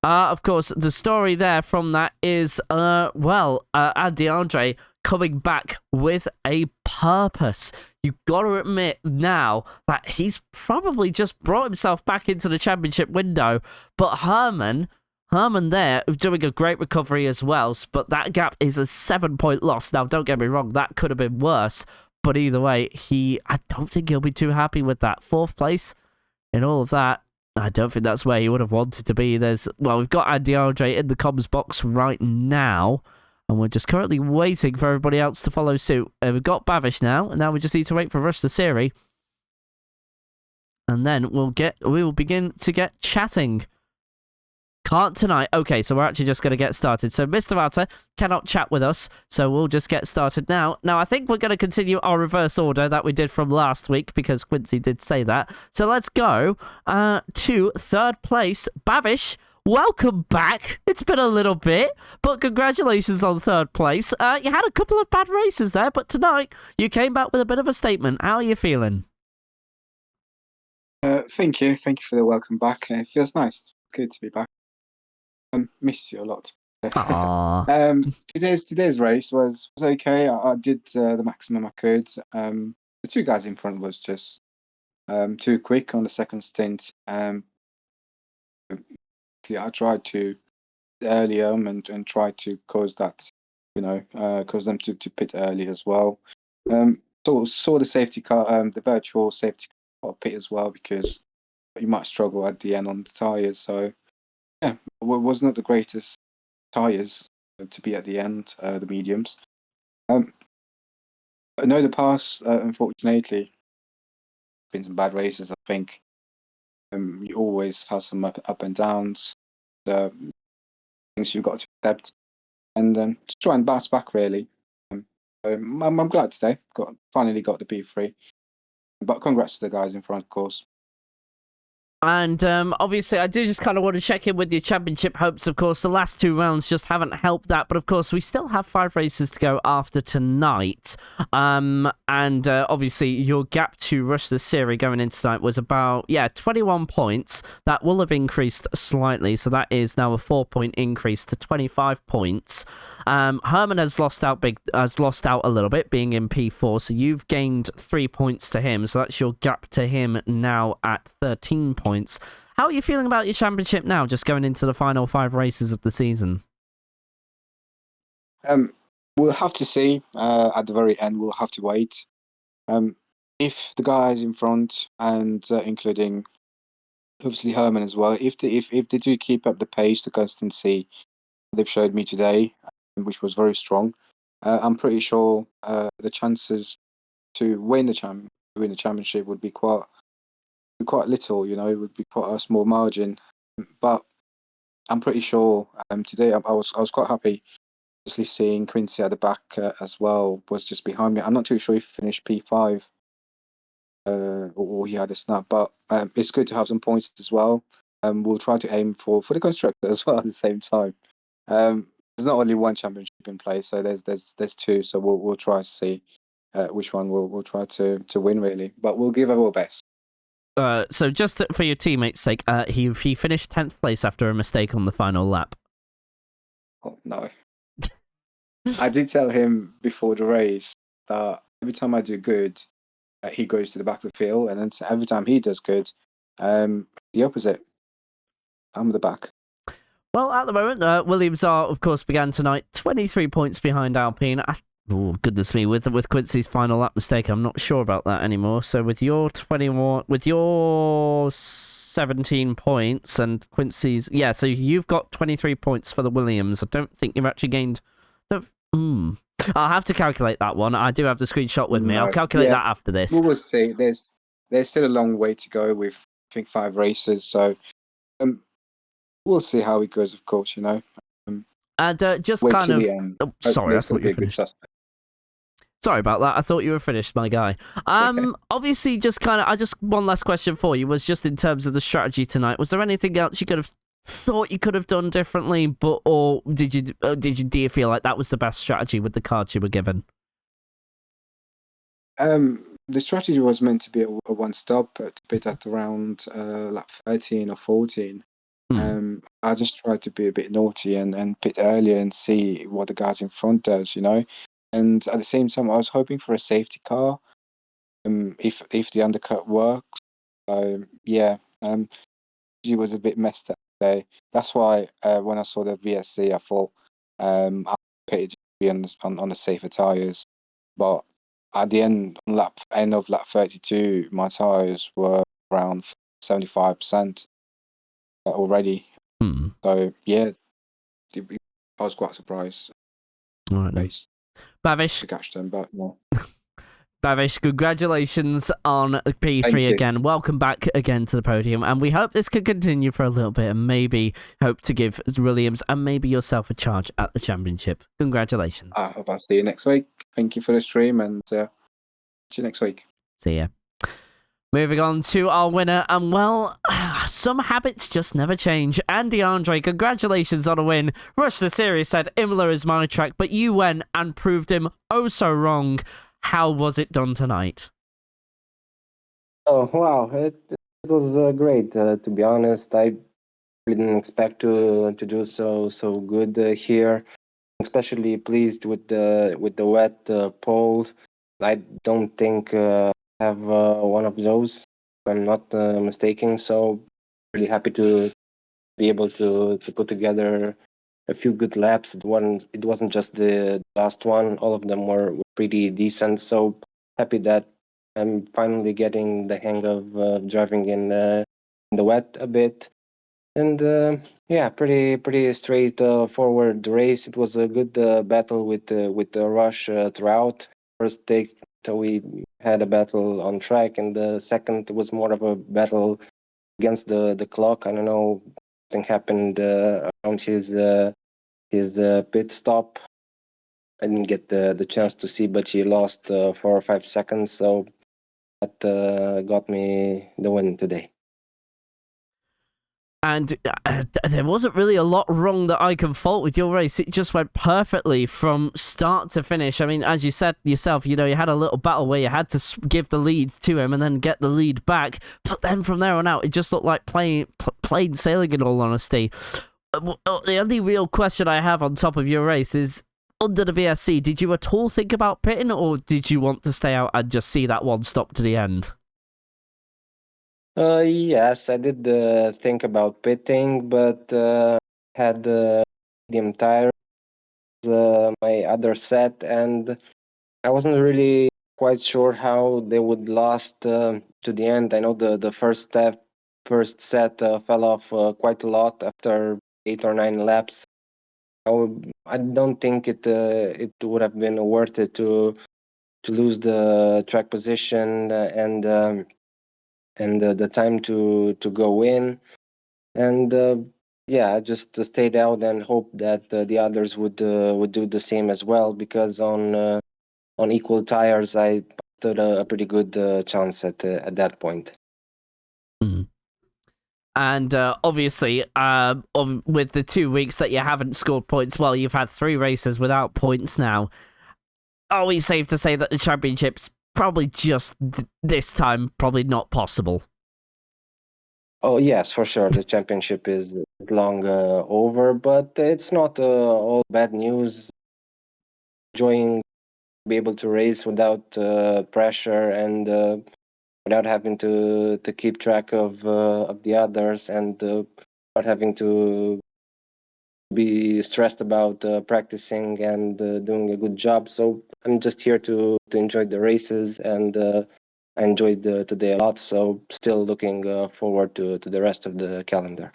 of course, the story there from that is, Andy Andre coming back with a purpose. You've got to admit now that he's probably just brought himself back into the championship window. But Herman there doing a great recovery as well. But that gap is a 7-point loss. Now, don't get me wrong, that could have been worse. But either way, I don't think he'll be too happy with that. 4th place in all of that. I don't think that's where he would have wanted to be. We've got Andy Andre in the comms box right now. And we're just currently waiting for everybody else to follow suit. We've got Babish now, and now we just need to wait for Rustasiri. And then we will begin to get chatting. Can't tonight. Okay, so we're actually just going to get started. So Mr. Walter cannot chat with us, so we'll just get started now. Now, I think we're going to continue our reverse order that we did from last week, because Quincy did say that. So let's go to 3rd place, Babish. Welcome back. It's been a little bit, but congratulations on 3rd place. You had a couple of bad races there, but tonight you came back with a bit of a statement. How are you feeling?
Thank you. Thank you for the welcome back. It feels nice. Good to be back. Missed you a lot.
Aww.
Today's race was okay. I did the maximum I could. The two guys in front was just too quick on the second stint. I tried to earlier and tried to cause that, cause them to pit early as well. Saw the safety car, the virtual safety car pit as well because you might struggle at the end on the tires. So yeah, it was not the greatest tires to be at the end, the mediums. I know the past, unfortunately, been some bad races. I think you always have some up and downs, things you've got to accept, and just try and bounce back really. I'm glad today. Finally got the P3, but congrats to the guys in front, of course.
And obviously, I do just kind of want to check in with your championship hopes. Of course, the last two rounds just haven't helped that. But of course, we still have 5 races to go after tonight. And obviously, your gap to Rush the Series going into tonight was about 21 points. That will have increased slightly, so that is now a 4-point increase to 25 points. Herman has lost out a little bit, being in P4. So you've gained 3 points to him. So that's your gap to him now at 13 points. How are you feeling about your championship now, just going into the final 5 races of the season?
We'll have to see at the very end. We'll have to wait. If the guys in front, and including obviously Herman as well, if they do keep up the pace, the consistency they've showed me today, which was very strong, I'm pretty sure the chances to win the championship would be quite little. It would be quite a small margin. But I'm pretty sure today I was quite happy. Obviously, seeing Quincy at the back as well was just behind me. I'm not too sure if he finished P5 or he had a snap, but it's good to have some points as well. We'll try to aim for the constructor as well at the same time. There's not only one championship in play, so there's two. So we'll try to see which one we'll try to win really, but we'll give our best.
So just for your teammates' sake, he finished 10th place after a mistake on the final lap.
Oh no. I did tell him before the race that every time I do good, he goes to the back of the field, and then every time he does good, the opposite. I'm at the back.
Well, at the moment, Williams of course, began tonight 23 points behind Alpine. Oh, goodness me, with Quincy's final lap mistake, I'm not sure about that anymore. So with your 17 points and Quincy's, so you've got 23 points for the Williams. I don't think you've actually gained. I'll have to calculate that one. I do have the screenshot with me. I'll calculate that after this.
We'll see. There's still a long way to go with, I think, 5 races. So we'll see how it goes, of course,
And just
wait
kind
till
of.
the end.
Oh, sorry, I thought you were finished. Sorry about that. I thought you were finished, my guy. Obviously, one last question for you was just in terms of the strategy tonight. Was there anything else you could have thought you could have done differently, or do you feel like that was the best strategy with the cards you were given?
The strategy was meant to be a one-stop to pit at around lap 13 or 14. I just tried to be a bit naughty and pit earlier and see what the guys in front does, And at the same time, I was hoping for a safety car. If the undercut works, she was a bit messed up today. That's why when I saw the VSC, I thought I pitted to be on the safer tires. But at the end of lap 32, my tires were around 75% already. So yeah, I was quite surprised.
All right, Bavish
to catch them, but no.
Bavish, congratulations on P3 again. Welcome back again to the podium, and we hope this can continue for a little bit, and maybe hope to give Williams and maybe yourself a charge at the championship. Congratulations.
I hope I'll see you next week. Thank you for the stream, and see you next week.
See ya. Moving on to our winner, and well, some habits just never change. Andy Andre, congratulations on a win. Rush the Series said Imola is my track, but you went and proved him oh so wrong. How was it done tonight?
Oh wow,
It was great. To be honest, I didn't expect to do so good here. Especially pleased with the wet pole. I don't think I have one of those. If I'm not mistaken. So really happy to be able to put together a few good laps. It wasn't just the last one. All of them were pretty decent. So happy that I'm finally getting the hang of driving in the wet a bit. And yeah, pretty straight forward race. It was a good battle with the rush throughout. First take, so we had a battle on track, and the second was more of a battle against the clock. I don't know, something happened around his pit stop. I didn't get the chance to see, but he lost 4 or 5 seconds, so that got me the win today.
And there wasn't really a lot wrong that I can fault with your race. It just went perfectly from start to finish. I mean, as you said yourself, you had a little battle where you had to give the lead to him and then get the lead back. But then from there on out, it just looked like plain sailing, in all honesty. The only real question I have on top of your race is, under the VSC, did you at all think about pitting, or did you want to stay out and just see that one stop to the end?
Yes, I did think about pitting, but had medium tires, my other set, and I wasn't really quite sure how they would last to the end. I know the first set fell off quite a lot after 8 or 9 laps. I don't think it would have been worth it to lose the track position and the time to go in. And yeah, I just stayed out and hoped that the others would do the same as well, because on equal tires I stood a pretty good chance at that point.
Mm. And obviously, with the 2 weeks that you haven't scored points, well, you've had 3 races without points now. Are we safe to say that the championship's probably just this time probably not possible?
Oh yes, for sure. The championship is long over, but it's not all bad news. Enjoying be able to race without pressure and without having to keep track of the others, and not having to be stressed about practicing and doing a good job. So I'm just here to enjoy the races, and I enjoyed today a lot. So still looking forward to the rest of the calendar.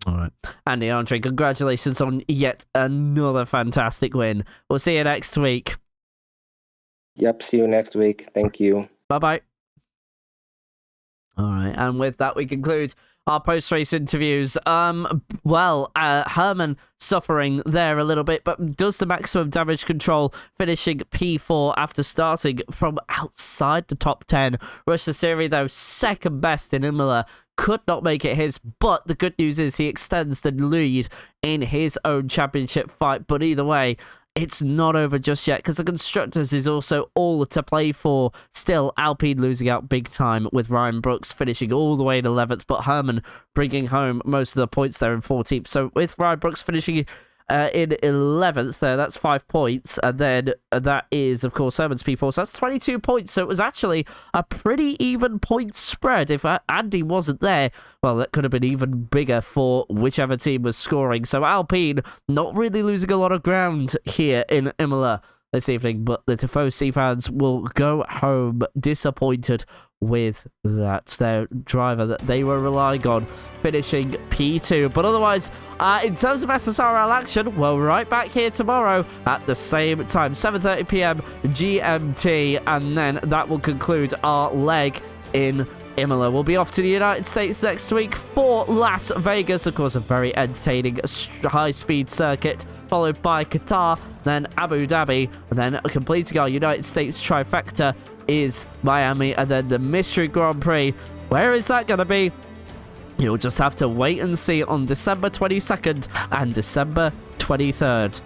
All right. Andy Andre, congratulations on yet another fantastic win. We'll see you next week.
Yep, see you next week. Thank you.
Bye-bye. All right, and with that, we conclude our post-race interviews. Herman suffering there a little bit, but does the maximum damage control, finishing P4 after starting from outside the top 10. Rush the Series, though, second best in Imola, could not make it his, but the good news is he extends the lead in his own championship fight. But either way, it's not over just yet, because the Constructors is also all to play for. Still, Alpine losing out big time with Ryan Brooks finishing all the way in 11th, but Herman bringing home most of the points there in 14th. So with Ryan Brooks finishing in 11th, that's 5 points, and then that is, of course, Herman's P4, so that's 22 points. So it was actually a pretty even point spread. If Andy wasn't there, well, that could have been even bigger for whichever team was scoring. So Alpine not really losing a lot of ground here in Imola this evening, but the Tifosi fans will go home disappointed with that. Their driver that they were relying on finishing P2. But otherwise, in terms of SSRL action, we're right back here tomorrow at the same time, 7:30 p.m. GMT, and then that will conclude our leg in Imola. We'll be off to the United States next week for Las Vegas, of course, a very entertaining high-speed circuit, followed by Qatar, then Abu Dhabi, and then completing our United States trifecta is Miami, and then the Mystery Grand Prix. Where is that going to be? You'll just have to wait and see on December 22nd and December 23rd.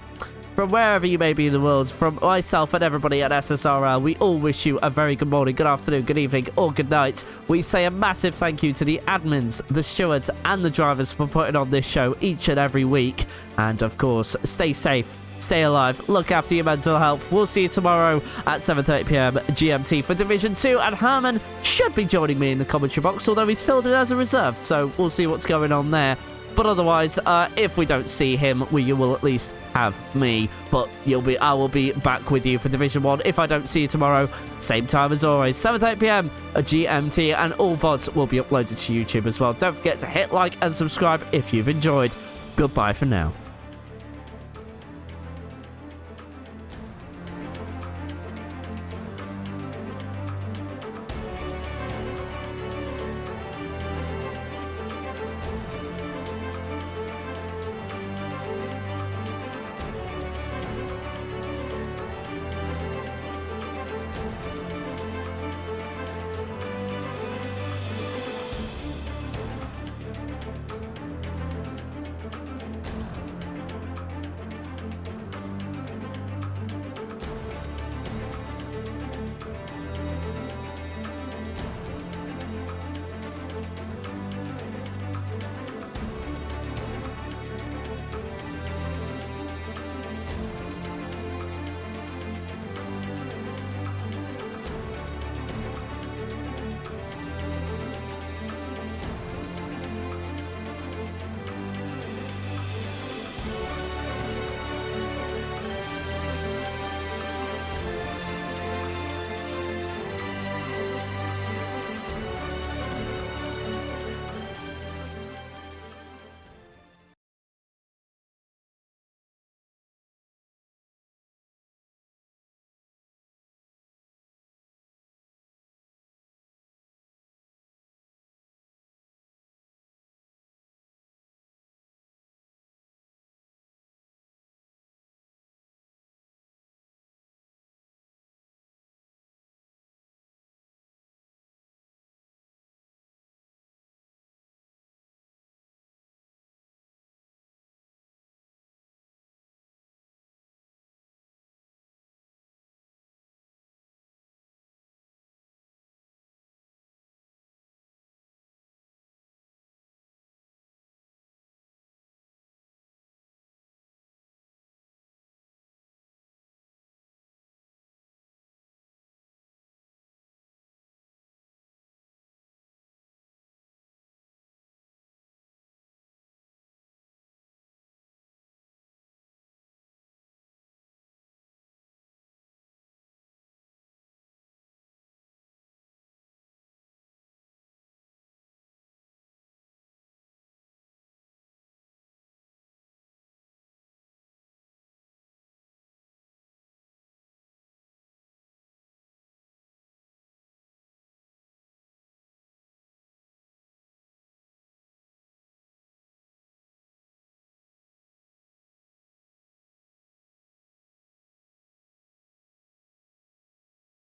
from wherever you may be in the world, from myself and everybody at SSRL, we all wish you a very good morning, good afternoon, good evening, or good night. We say a massive thank you to the admins, the stewards, and the drivers for putting on this show each and every week. And of course, stay safe, stay alive, look after your mental health. We'll see you tomorrow at 7:30 p.m. GMT for Division 2, and Herman should be joining me in the commentary box, although he's filled in as a reserve, so we'll see what's going on there. But otherwise, if we don't see him, you will at least have me. But I will be back with you for Division 1 if I don't see you tomorrow. Same time as always, 7:30 p.m. GMT, and all VODs will be uploaded to YouTube as well. Don't forget to hit like and subscribe if you've enjoyed. Goodbye for now.